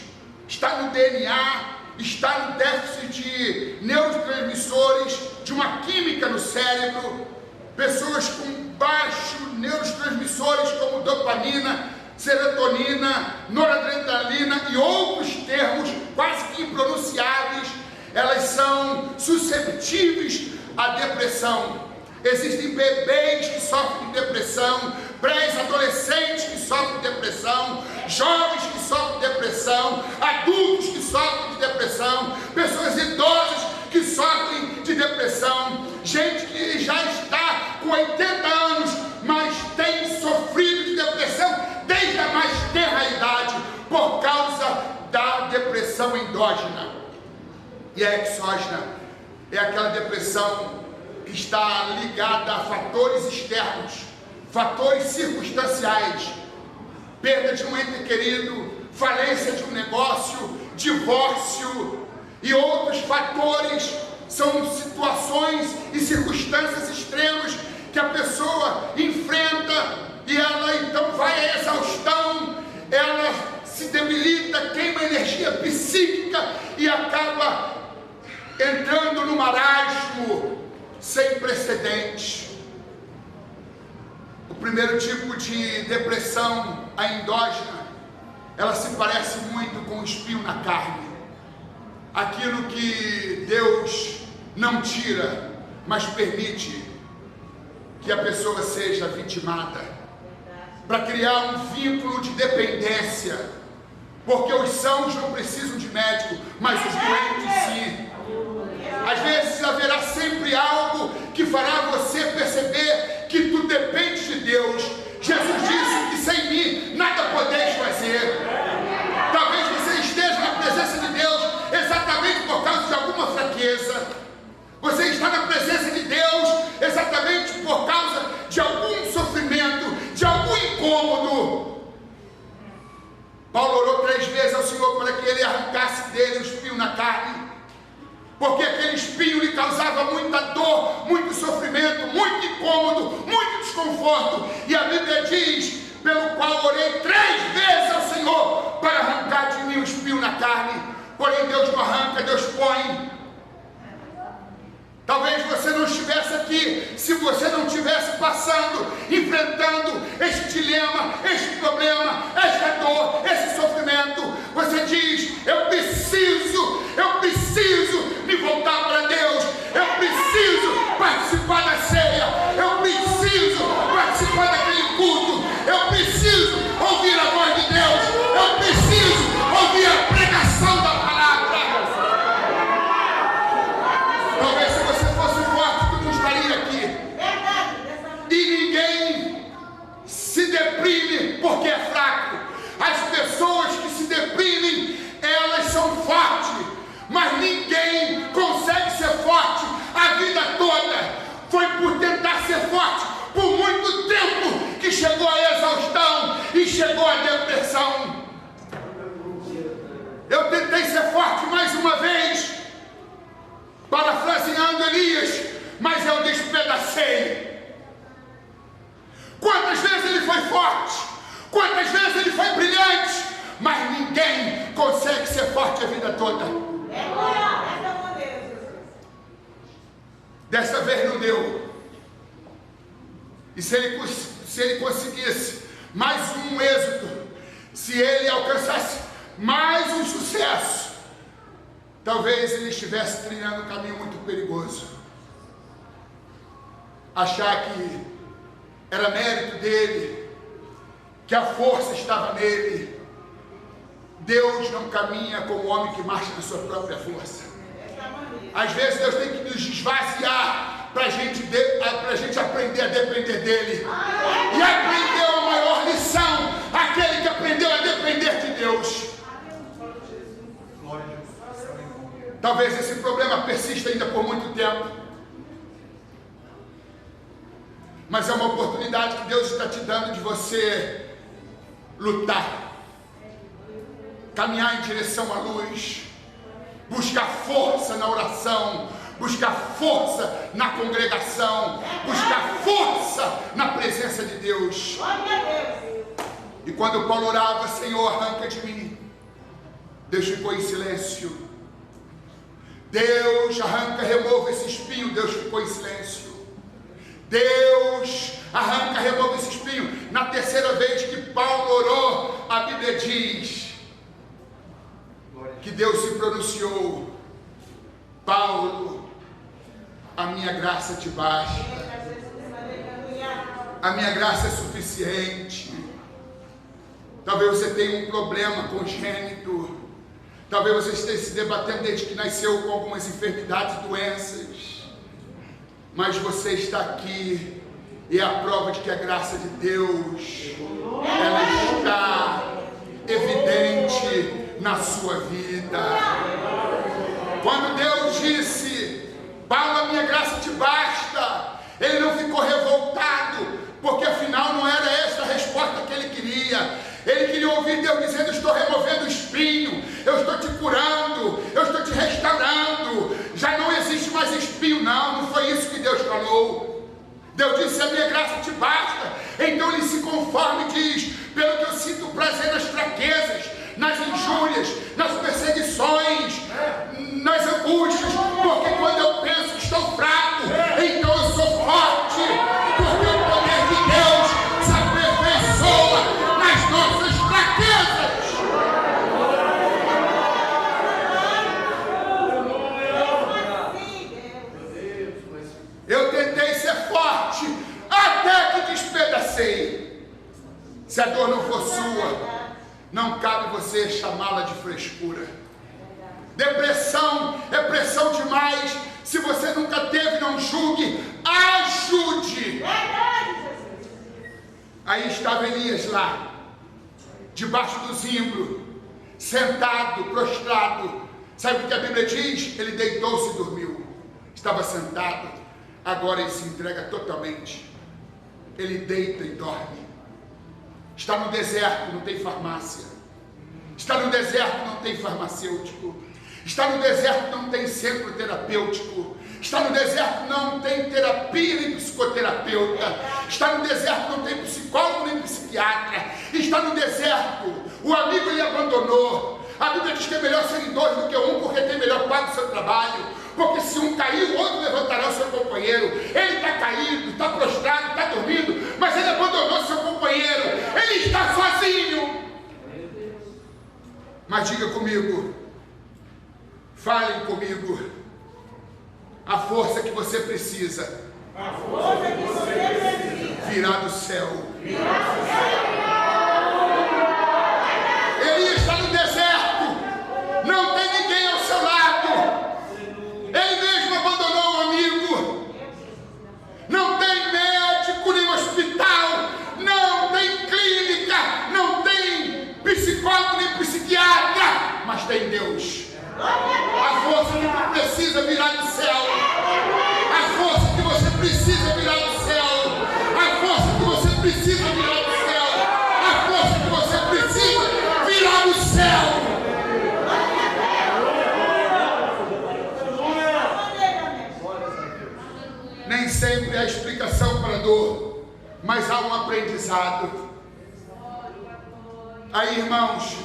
Speaker 3: está no DNA, está no déficit de neurotransmissores, de uma química no cérebro. Pessoas com baixos neurotransmissores como dopamina, serotonina, noradrenalina e outros termos quase que impronunciáveis, elas são susceptíveis à depressão. Existem bebês que sofrem de depressão, pré-adolescentes que sofrem de depressão, jovens que sofrem de depressão, adultos que sofrem de depressão, pessoas idosas que sofrem de depressão, gente que já está com 80 anos, mas tem sofrido de depressão desde a mais tenra idade, por causa da depressão endógena. E a exógena é aquela depressão que está ligada a fatores externos, fatores circunstanciais, perda de um ente querido, falência de um negócio, divórcio e outros fatores. São situações e circunstâncias extremas que a pessoa enfrenta e ela então vai à exaustão, ela se debilita, queima energia psíquica e acaba entrando no marasmo sem precedentes. O primeiro tipo de depressão, a endógena, ela se parece muito com o espinho na carne. Aquilo que Deus não tira, mas permite que a pessoa seja vitimada, para criar um vínculo de dependência, porque os sãos não precisam de médico, mas os doentes sim. Às vezes haverá sempre algo que fará você perceber que tu dependes de Deus. Jesus disse que sem mim nada podeis fazer. Talvez você esteja na presença de Deus exatamente por causa de alguma fraqueza. Você está na presença de Deus exatamente por causa de algum sofrimento, de algum incômodo. Paulo orou 3 vezes ao Senhor para que ele arrancasse dele o espinho na carne, porque aquele espinho lhe causava muita dor, muito sofrimento, muito incômodo, muito desconforto. E a Bíblia diz: pelo qual orei 3 vezes ao Senhor para arrancar de mim o espinho na carne. Porém Deus não arranca, Deus põe. Talvez você não estivesse aqui se você não estivesse passando, enfrentando este dilema, este problema, esta dor, esse sofrimento. Você diz: eu preciso me voltar para Deus, eu preciso participar da ceia, eu preciso participar daquele culto, eu preciso ouvir a voz de Deus, eu preciso ouvir a pregação da palavra. Talvez se você fosse forte, tu não estaria aqui. E ninguém se deprime porque é fraco. As pessoas que se deprimem, elas são fortes, mas ninguém consegue ser forte a vida toda. Foi por tentar ser forte por muito tempo que chegou a exaustão e chegou a depressão. Eu tentei ser forte mais uma vez, parafraseando Elias, mas eu despedacei. Quantas vezes ele foi forte, quantas vezes ele foi brilhante, mas ninguém consegue ser forte a vida toda. Dessa vez não deu. E se ele conseguisse mais um êxito, se ele alcançasse mais um sucesso, talvez ele estivesse trilhando um caminho muito perigoso. Achar que era mérito dele, que a força estava nele. Deus não caminha como o homem que marcha na sua própria força. Às vezes Deus tem que nos esvaziar para a gente aprender a depender dele. E aprendeu a maior lição, aquele que aprendeu a depender de Deus. Talvez esse problema persista ainda por muito tempo. Mas é uma oportunidade que Deus está te dando de você lutar. Caminhar em direção à luz, buscar força na oração, buscar força na congregação, buscar força na presença de Deus. E quando Paulo orava, Senhor, arranca de mim, Deus ficou em silêncio. Deus arranca, remova esse espinho, Deus ficou em silêncio. Deus arranca, remova esse espinho. Na terceira vez que Paulo orou, a Bíblia diz que Deus se pronunciou: Paulo, a minha graça te basta, a minha graça é suficiente. Talvez você tenha um problema congênito, talvez você esteja se debatendo desde que nasceu com algumas enfermidades e doenças, mas você está aqui e é a prova de que a graça de Deus, ela está evidente na sua vida. Quando Deus disse: Paulo, a minha graça te basta, ele não ficou revoltado, porque afinal não era essa a resposta que ele queria. Ele queria ouvir Deus dizendo: estou removendo o espinho, eu estou te curando, eu estou te restaurando, já não existe mais espinho. Não foi isso que Deus falou. Deus disse: a minha graça te basta. Então ele se conforma e diz: pelo que eu sinto prazer nas fraquezas, nas injúrias, nas perseguições, nas angústias, porque quando eu penso que estou fraco, então eu sou forte, porque o poder de Deus se aperfeiçoa nas nossas fraquezas. Eu tentei ser forte até que despedacei. Se a dor não for sua, não cabe você chamá-la de frescura. Depressão é pressão demais. Se você nunca teve, não julgue, ajude. Aí estava Elias lá, debaixo do zimbro, sentado, prostrado. Sabe o que a Bíblia diz? Ele deitou-se e dormiu. Estava sentado, agora ele se entrega totalmente. Ele deita e dorme. Está no deserto, não tem farmácia. Está no deserto, não tem farmacêutico. Está no deserto, não tem centro terapêutico. Está no deserto, não tem terapia nem psicoterapeuta. Está no deserto, não tem psicólogo nem psiquiatra. Está no deserto, o amigo ele abandonou. A Bíblia diz que é melhor serem dois do que um, porque tem melhor pago o seu trabalho. Porque se um cair, o outro levantará o seu companheiro. Ele está caído, está prostrado, está dormindo, mas ele abandonou seu companheiro. Ele está sozinho. Mas diga comigo, falem comigo, a força que você precisa, virá do céu. Elias está no deserto, não tem ninguém ao seu lado. Ele mesmo abandonou o amigo. Não tem médico nem hospital, não tem clínica, não tem psicólogo nem psiquiatra, mas tem Deus. A força que você precisa virá do céu. A força que você precisa virá do céu. A força que você precisa virá do céu. A força que você precisa virá do céu. Nem sempre há explicação para a dor, mas há um aprendizado. Aí, irmãos,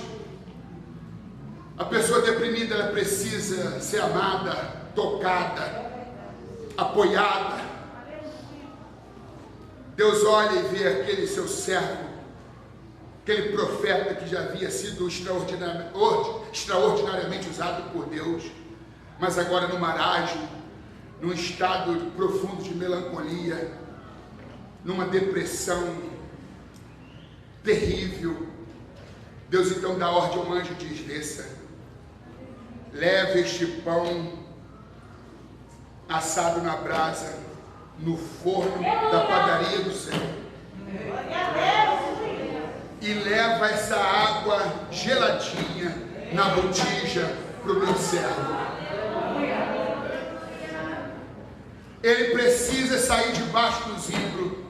Speaker 3: a pessoa deprimida, ela precisa ser amada, tocada, apoiada. Deus olha e vê aquele seu servo, aquele profeta que já havia sido extraordinariamente usado por Deus, mas agora no marasmo, num estado profundo de melancolia, numa depressão terrível. Deus então dá ordem ao anjo e diz: desça, leve este pão assado na brasa, no forno da padaria do céu, e leva essa água geladinha na botija para o meu servo. Ele precisa sair debaixo do zimbro,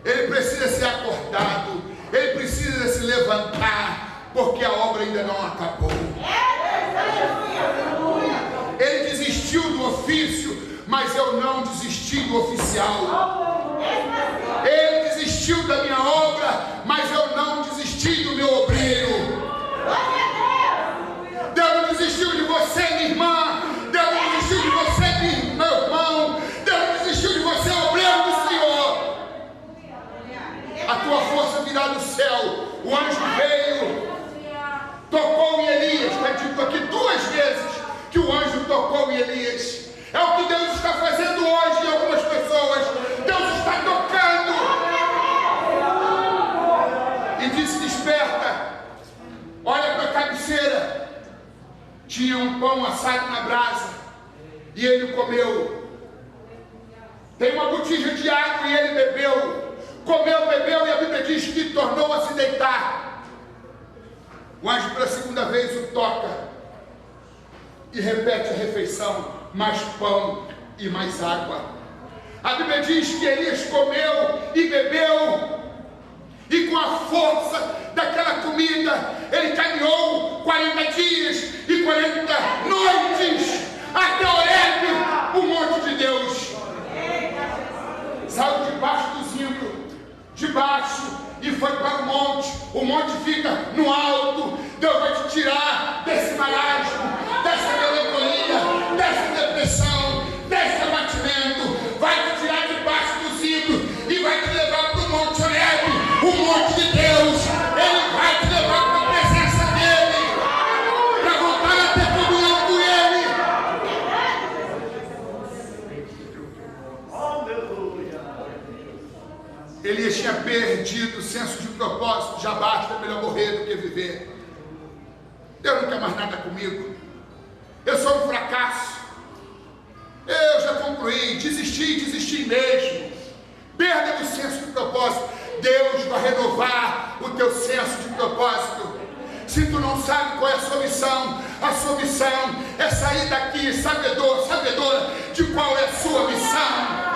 Speaker 3: ele precisa ser acordado, ele precisa se levantar, porque a obra ainda não acabou. Ele desistiu do ofício, mas eu não desisti do oficial. Ele desistiu da minha obra, mas eu não desisti do meu obreiro. Deus não desistiu de você, minha irmã. Deus não desistiu de você, meu irmão. Deus não desistiu de você, obreiro do Senhor. A tua força virá do céu. O anjo veio, tocou em Elias. Está dito aqui 2 vezes que o anjo tocou em Elias. É o que Deus está fazendo hoje em algumas pessoas. Deus está tocando. E disse: desperta, olha para a cabeceira. Tinha um pão assado na brasa e ele comeu. Tem uma botija de água e ele bebeu. Comeu, bebeu, e a Bíblia diz que tornou a se deitar. O anjo pela segunda vez o toca e repete a refeição: mais pão e mais água. A Bíblia diz que Elias comeu e bebeu, e com a força daquela comida ele caminhou 40 dias e 40 noites até Horebe, o monte de Deus. Saiu debaixo do zimbro, debaixo, e foi para o monte. O monte fica no alto. Deus vai te tirar desse marasmo, dessa melancolia, dessa depressão, desse abatimento. Vai te tirar debaixo do zimbro e vai te levar para o monte Horebe, o monte de Deus. Ele vai te levar para a presença dele, para voltar a ter comunhão com ele. Elias tinha perdido o senso de propósito. Já basta, é melhor morrer do que viver. Deus não quer mais nada comigo. Eu sou um fracasso. Eu já concluí, desisti mesmo. Perda do senso de propósito. Deus vai renovar o teu senso de propósito. Se tu não sabe qual é a sua missão é sair daqui sabedora de qual é a sua missão.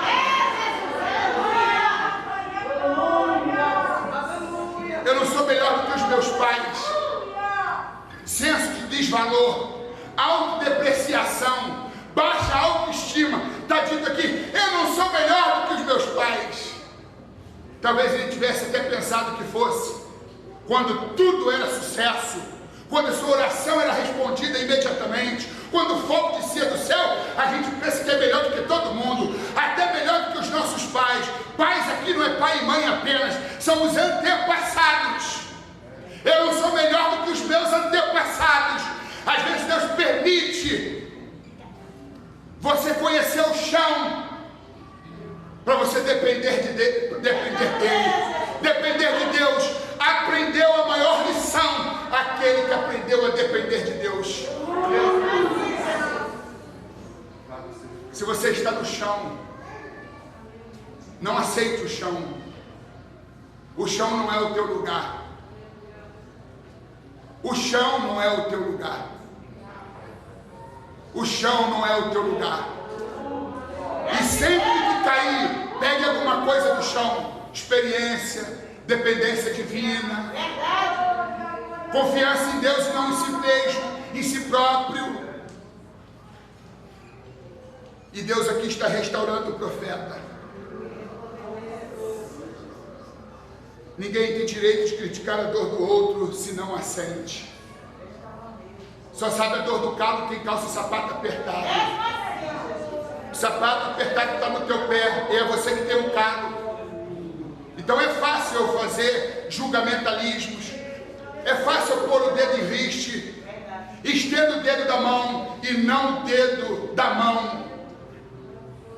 Speaker 3: Eu não sou melhor do que os meus pais. Senso de desvalor, autodepreciação, baixa autoestima. Está dito aqui: eu não sou melhor do que os meus pais. Talvez ele tivesse até pensado que fosse, quando tudo era sucesso, quando a sua oração era respondida imediatamente, quando o fogo descia do céu. A gente pensa que é melhor do que todo mundo, até melhor do que os nossos pais. Pais aqui não é pai e mãe apenas, são os antepassados. Eu não sou melhor do que os meus antepassados. Às vezes Deus permite você conhecer o chão para você depender dele, depender de Deus. Aprendeu a maior lição aquele que aprendeu a depender de Deus. Se você está no chão, não aceite o chão. O chão não é o teu lugar. O chão não é o teu lugar. O chão não é o teu lugar. E sempre que cair, pegue alguma coisa do chão. Experiência, dependência divina, confiança em Deus e não em si mesmo, em si próprio. E Deus aqui está restaurando o profeta. Ninguém tem direito de criticar a dor do outro se não a sente. Só sabe a dor do calo quem calça o sapato apertado. O sapato apertado está no teu pé, e é você que tem um calo. Então é fácil eu fazer julgamentalismos, é fácil eu pôr o dedo em riste, estenda o dedo da mão e não o dedo da mão.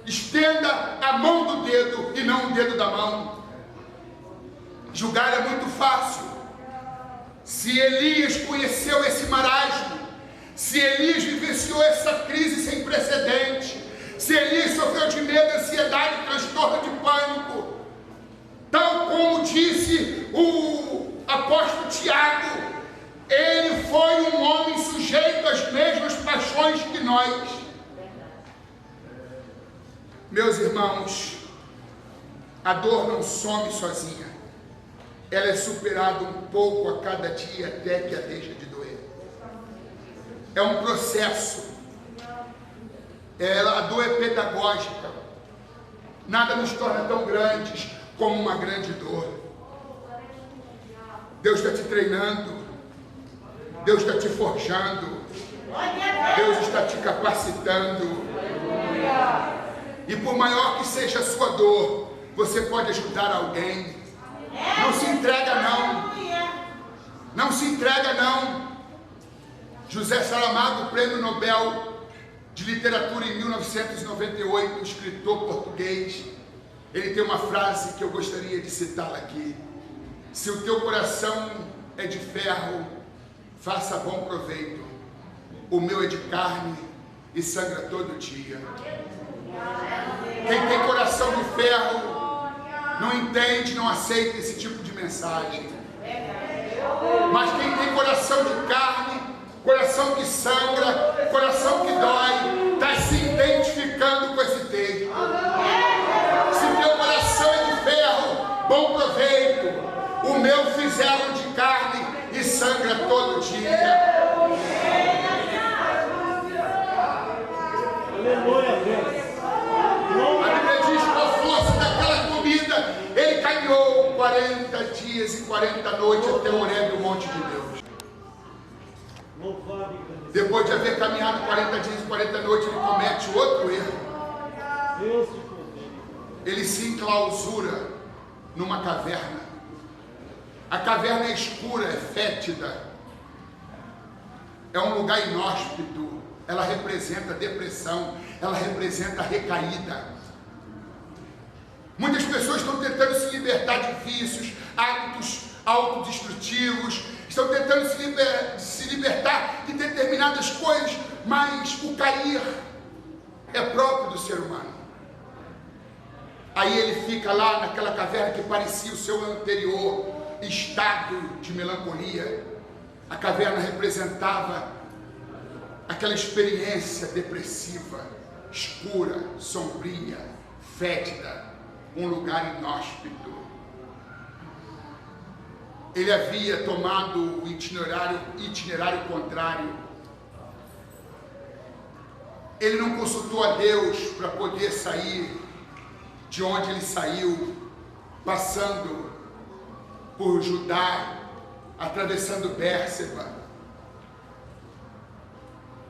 Speaker 3: Estenda a mão do dedo e não o dedo da mão. Julgar é muito fácil. Se Elias conheceu esse marasmo, se Elias vivenciou essa crise sem precedente, se Elias sofreu de medo, ansiedade, transtorno de pânico, tal como disse o apóstolo Tiago, ele foi um homem sujeito às mesmas paixões que nós. Meus irmãos, a dor não some sozinha. Ela é superada um pouco a cada dia até que a deixa de doer. É um processo. A dor é pedagógica. Nada nos torna tão grandes como uma grande dor. Deus está te treinando. Deus está te forjando. Deus está te capacitando. E por maior que seja a sua dor, você pode ajudar alguém. Não se entrega não. Não se entrega não. José Saramago, prêmio Nobel de Literatura em 1998, escritor português, ele tem uma frase que eu gostaria de citá-la aqui: se o teu coração é de ferro, faça bom proveito, o meu é de carne e sangra todo dia. Quem tem coração de ferro não entende, não aceita esse tipo de mensagem. Mas quem tem coração de carne, coração que sangra, coração que dói, está se identificando com esse texto. Se teu coração é de ferro, bom proveito, o meu fizeram de carne e sangra todo dia. A Bíblia diz que a força daquela comida, ele caminhou 40 dias e 40 noites até o Horebe, o monte de Deus. Depois de haver caminhado 40 dias e 40 noites, ele comete outro erro. Ele se enclausura numa caverna. A caverna é escura, é fétida, é um lugar inóspito. Ela representa depressão, ela representa recaída. Muitas pessoas estão tentando se libertar de vícios, hábitos autodestrutivos, estão tentando se libertar de determinadas coisas, mas o cair é próprio do ser humano. Aí ele fica lá naquela caverna que parecia o seu anterior estado de melancolia. A caverna representava aquela experiência depressiva, escura, sombria, fétida, um lugar inóspito. Ele havia tomado o itinerário contrário. Ele não consultou a Deus para poder sair de onde ele saiu, passando por Judá, atravessando Bérseba.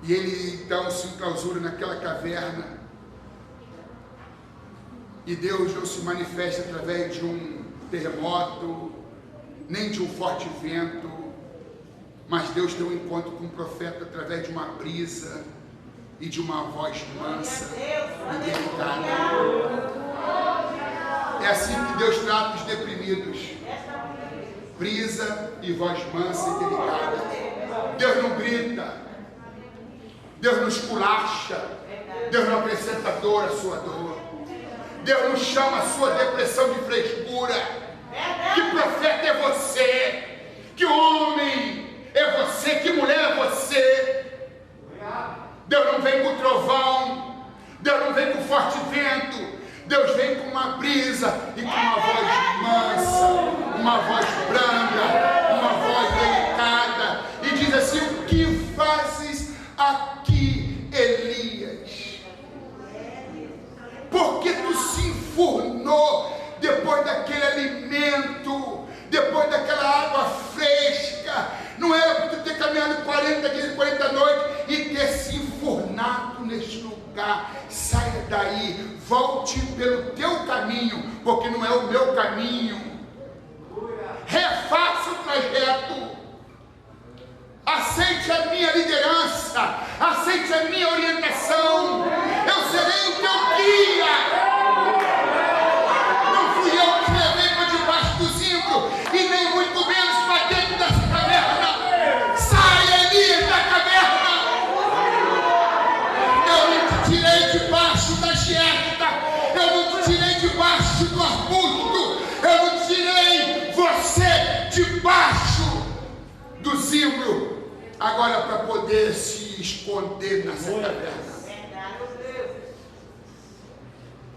Speaker 3: E ele então se enclausura naquela caverna. E Deus não se manifesta através de um terremoto, nem de um forte vento, mas Deus tem um encontro com o profeta através de uma brisa e de uma voz mansa e delicada. É assim que Deus trata os deprimidos: brisa e voz mansa e delicada. Deus não grita, Deus não esculacha, Deus não acrescenta dor à sua dor, Deus não chama a sua depressão de frescura. Que profeta é você? Que homem é você? Que mulher é você? Deus não vem com trovão, Deus não vem com forte vento, Deus vem com uma brisa e com uma voz mansa, uma voz branda, uma voz delicada, e diz assim: o que fazes aqui, Elias? Porque tu se enfurnou depois daquele alimento, depois caminho, porque não é o meu caminho. Refaça o trajeto. Aceite a minha liderança, aceite a minha orientação. Eu serei o teu guia. Não fui eu que levei para debaixo do zimbro, e nem muito menos para dentro dessa caverna. Saia, Elias, da caverna. Eu não te tirei debaixo da giesta, eu não te tirei debaixo do arbusto, eu não tirei você debaixo do zimbro, agora para poder se esconder nessa caverna.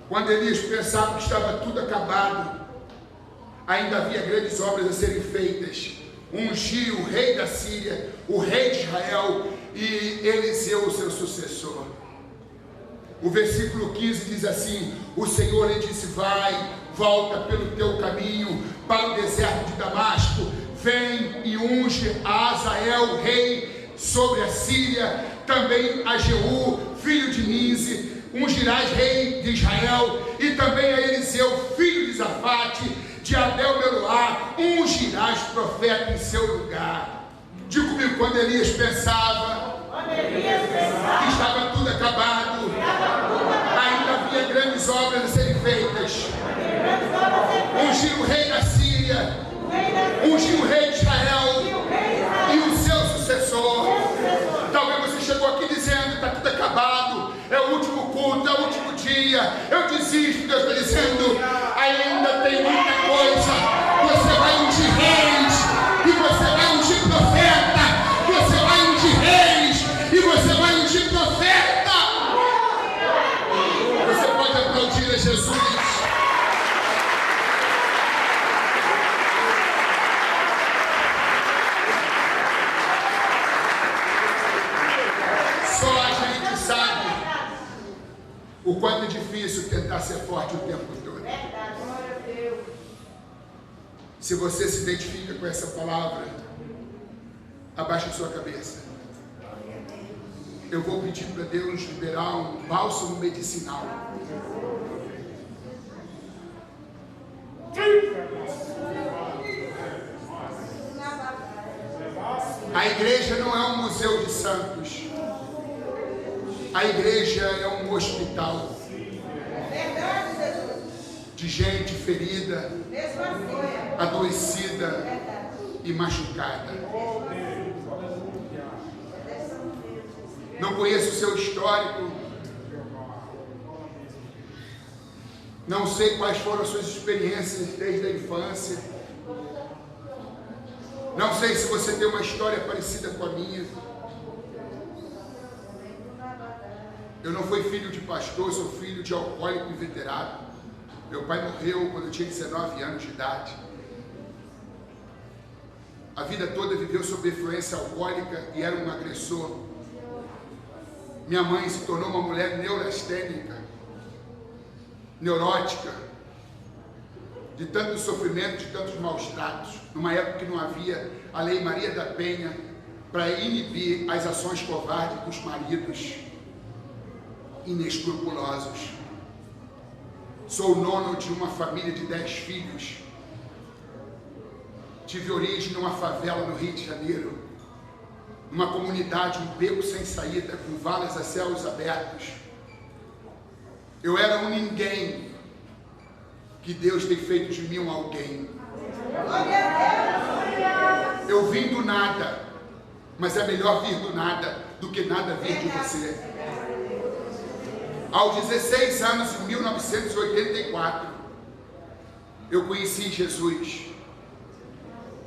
Speaker 3: Quando Elias pensava que estava tudo acabado, ainda havia grandes obras a serem feitas. Ungiu o rei da Síria, o rei de Israel, e Eliseu, o seu sucessor. O versículo 15 diz assim: o Senhor lhe disse: vai, volta pelo teu caminho para o deserto de Damasco, vem e unge a Azael, rei sobre a Síria, também a Jeú, filho de Nize, ungirás rei de Israel, e também a Eliseu, filho de Zafate, de Abel-Meroá, ungirás profeta em seu lugar. Diga comigo, quando Elias pensava que estava tudo acabado, ainda havia grandes obras a serem feitas. Ungiu o rei da Síria, ungiu o rei de Israel e o seu sucessor. Talvez você chegou aqui dizendo: está tudo acabado, é o último culto, é o último dia, eu desisto. Deus está dizendo: ainda tem muita coisa. Você vai ungir reis, e você vai ungir profeta, você vai ungir reis, e você vai ungir profeta. Você pode aplaudir a Jesus. Só a gente sabe o quanto é difícil tentar ser forte o tempo todo. Se você se identifica com essa palavra, abaixe a sua cabeça. Eu vou pedir para Deus liberar um bálsamo medicinal. A igreja não é um museu de santos. A igreja é um hospital de gente ferida, adoecida e machucada. Não conheço o seu histórico, não sei quais foram as suas experiências desde a infância, não sei se você tem uma história parecida com a minha. Eu não fui filho de pastor, sou filho de alcoólico inveterado. Meu pai morreu quando eu tinha 19 anos de idade. A vida toda viveu sob influência alcoólica e era um agressor. Minha mãe se tornou uma mulher neurastênica, neurótica, de tanto sofrimento, de tantos maus tratos, numa época que não havia a Lei Maria da Penha para inibir as ações covardes dos maridos inescrupulosos. Sou o nono de uma família de 10 filhos. Tive origem numa favela no Rio de Janeiro, numa comunidade, um beco sem saída, com valas a céus abertos. Eu era um ninguém, que Deus tem feito de mim um alguém. Eu vim do nada, mas é melhor vir do nada do que nada vir de você. Aos 16 anos, em 1984, eu conheci Jesus.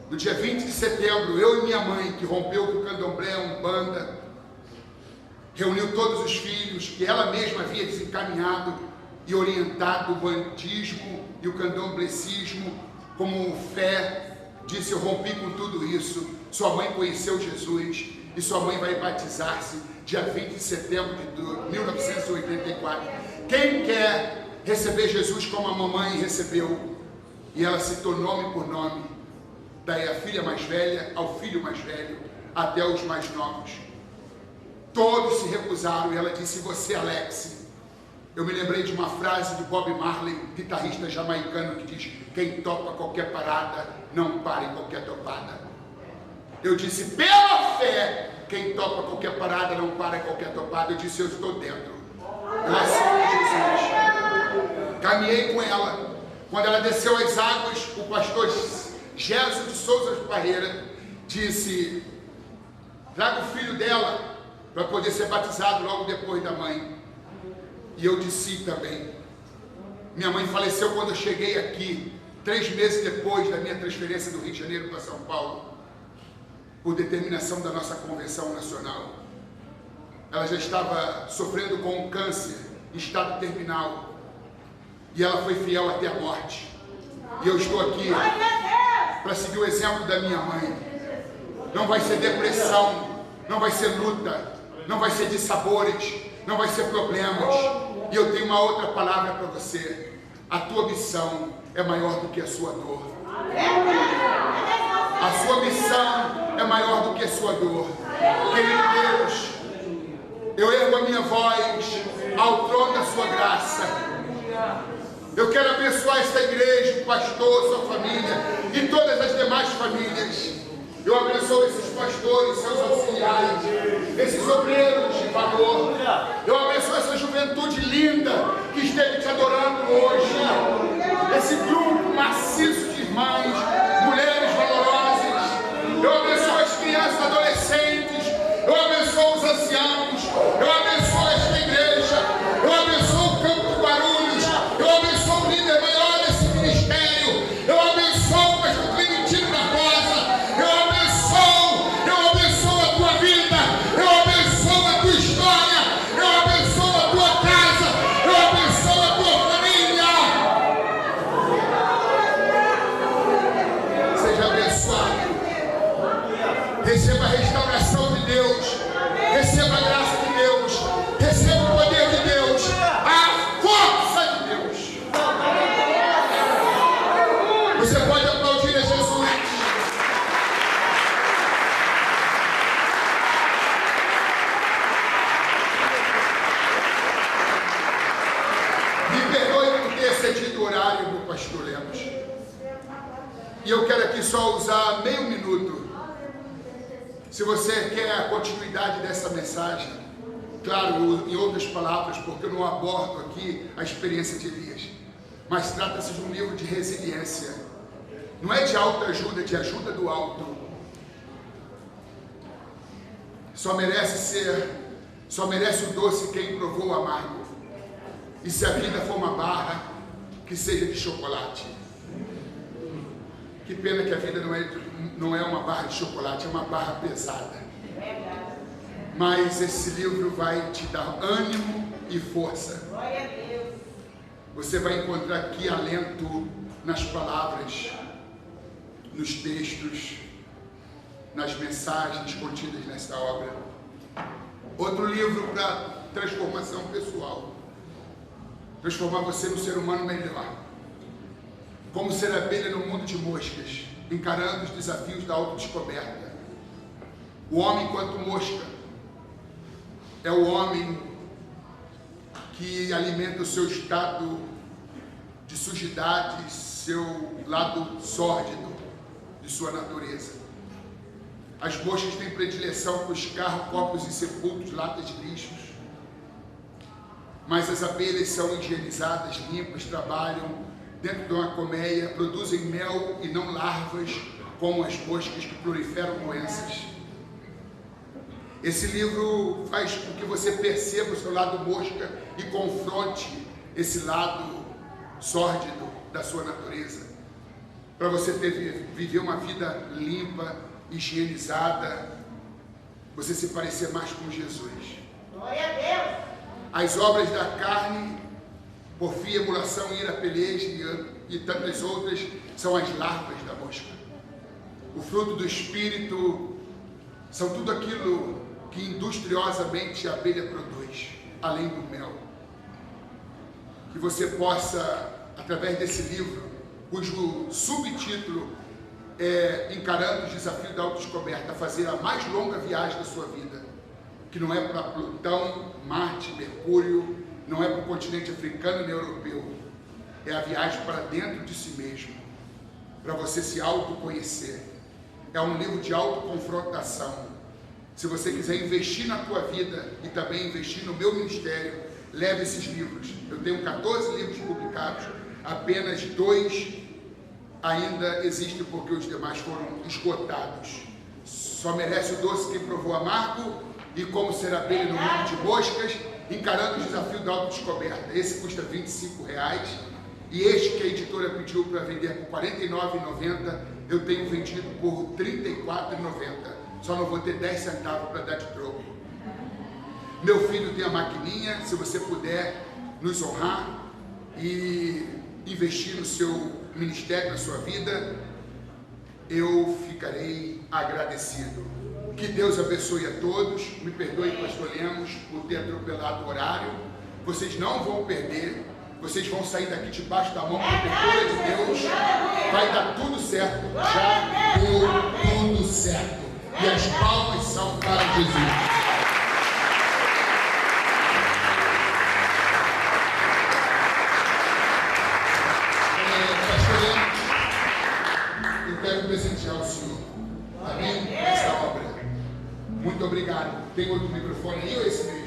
Speaker 3: No dia 20 de setembro, eu e minha mãe, que rompeu com o candomblé, umbanda, reuniu todos os filhos que ela mesma havia desencaminhado e orientado o bandismo e o candomblecismo como fé. Disse: eu rompi com tudo isso. Sua mãe conheceu Jesus e sua mãe vai batizar-se dia 20 de setembro de 1984. Quem quer receber Jesus como a mamãe recebeu? E ela citou nome por nome, daí a filha mais velha ao filho mais velho, até os mais novos. Todos se recusaram, e ela disse: você, Alex, eu me lembrei de uma frase de Bob Marley, guitarrista jamaicano, que diz: quem topa qualquer parada, não para em qualquer topada. Eu disse: pela fé, quem topa qualquer parada, não para em qualquer topada. Eu disse: eu estou dentro. Eu aceito Jesus. Caminhei com ela. Quando ela desceu as águas, o pastor Gerson de Souza Barreira disse: traga o filho dela para poder ser batizado logo depois da mãe. E eu disse também. Minha mãe faleceu quando eu cheguei aqui, 3 meses depois da minha transferência do Rio de Janeiro para São Paulo, por determinação da nossa convenção nacional. Ela já estava sofrendo com um câncer em estado terminal, e ela foi fiel até a morte. E eu estou aqui para seguir o exemplo da minha mãe. Não vai ser depressão, não vai ser luta, não vai ser dissabores, não vai ser problemas. E eu tenho uma outra palavra para você: a tua missão é maior do que a sua dor. A sua missão é maior do que a sua dor. Querido Deus, eu ergo a minha voz ao trono da sua graça. Eu quero abençoar esta igreja, o pastor, sua família e todas as demais famílias. Eu abençoo esses pastores, seus auxiliares, esses obreiros de valor. Eu abençoo essa juventude linda que esteve te adorando hoje. Esse grupo maciço de irmãs, mulheres valorosas. Eu abençoo as crianças e adolescentes. Eu abençoo os anciãos. Eu abençoo esta igreja. Eu abençoo o Campo de Guarulhos. Eu abençoo o líder maior desse ministério. Eu abençoo o pastor Clementino Barbosa. Eu abençoo a tua vida. Eu abençoo a tua história. Eu abençoo a tua casa. Eu abençoo a tua família. Seja abençoado. Receba a restauração de Deus. Receba a graça de Deus. Receba o poder de Deus. A força de Deus. Você pode aplaudir a Jesus. Me perdoe por ter excedido o horário do pastor Lemos. E eu quero aqui só usar meio minuto. Se você quer a continuidade dessa mensagem, claro, em outras palavras, porque eu não abordo aqui a experiência de Elias, mas trata-se de um livro de resiliência. Não é de autoajuda, é de ajuda do alto. Só merece o doce quem provou o amargo. E se a vida for uma barra, que seja de chocolate. Que pena que a vida não é uma barra de chocolate, é uma barra pesada. Mas esse livro vai te dar ânimo e força.
Speaker 4: Glória a Deus.
Speaker 3: Você vai encontrar aqui alento nas palavras, nos textos, nas mensagens contidas nesta obra. Outro livro para transformação pessoal. Transformar você num ser humano melhor. Como ser abelha no mundo de moscas, encarando os desafios da autodescoberta. O homem enquanto mosca é o homem que alimenta o seu estado de sujidade, seu lado sórdido de sua natureza. As moscas têm predileção por escarro, copos insepultos, latas de lixos. Mas as abelhas são higienizadas, limpas, trabalham dentro de uma colmeia, produzem mel e não larvas, como as moscas que proliferam doenças. Esse livro faz com que você perceba o seu lado mosca e confronte esse lado sórdido da sua natureza, para você viver uma vida limpa, higienizada, você se parecer mais com Jesus.
Speaker 4: Glória a Deus.
Speaker 3: As obras da carne, porfia, emulação, ira, peleja e tantas outras, são as larvas da mosca. O fruto do Espírito são tudo aquilo que industriosamente a abelha produz, além do mel. Que você possa, através desse livro, cujo subtítulo é Encarando os Desafios da Autodescoberta, fazer a mais longa viagem da sua vida, que não é para Plutão, Marte, Mercúrio, não é para o continente africano nem europeu. É a viagem para dentro de si mesmo, para você se autoconhecer. É um livro de autoconfrontação. Se você quiser investir na tua vida e também investir no meu ministério, leve esses livros. Eu tenho 14 livros publicados, apenas 2 ainda existem porque os demais foram esgotados. Só merece o doce quem provou amargo, e como ser abelha no mundo de moscas, encarando o desafio da autodescoberta. Esse custa R$25, e este que a editora pediu para vender por R$ 49,90, eu tenho vendido por R$34,90. Só não vou ter 10 centavos para dar de troco. Meu filho tem a maquininha. Se você puder nos honrar e investir no seu ministério, na sua vida, eu ficarei agradecido. Que Deus abençoe a todos. Me perdoe, pastor Lemos, por ter atropelado o horário. Vocês não vão perder. Vocês vão sair daqui debaixo da mão protetora de Deus. Vai dar tudo certo. Já deu tudo certo. E as palmas são para Jesus. Pastor Lemos, eu quero presentear o senhor. Amém? Essa obra. Muito obrigado. Tem outro microfone aí ou esse mesmo?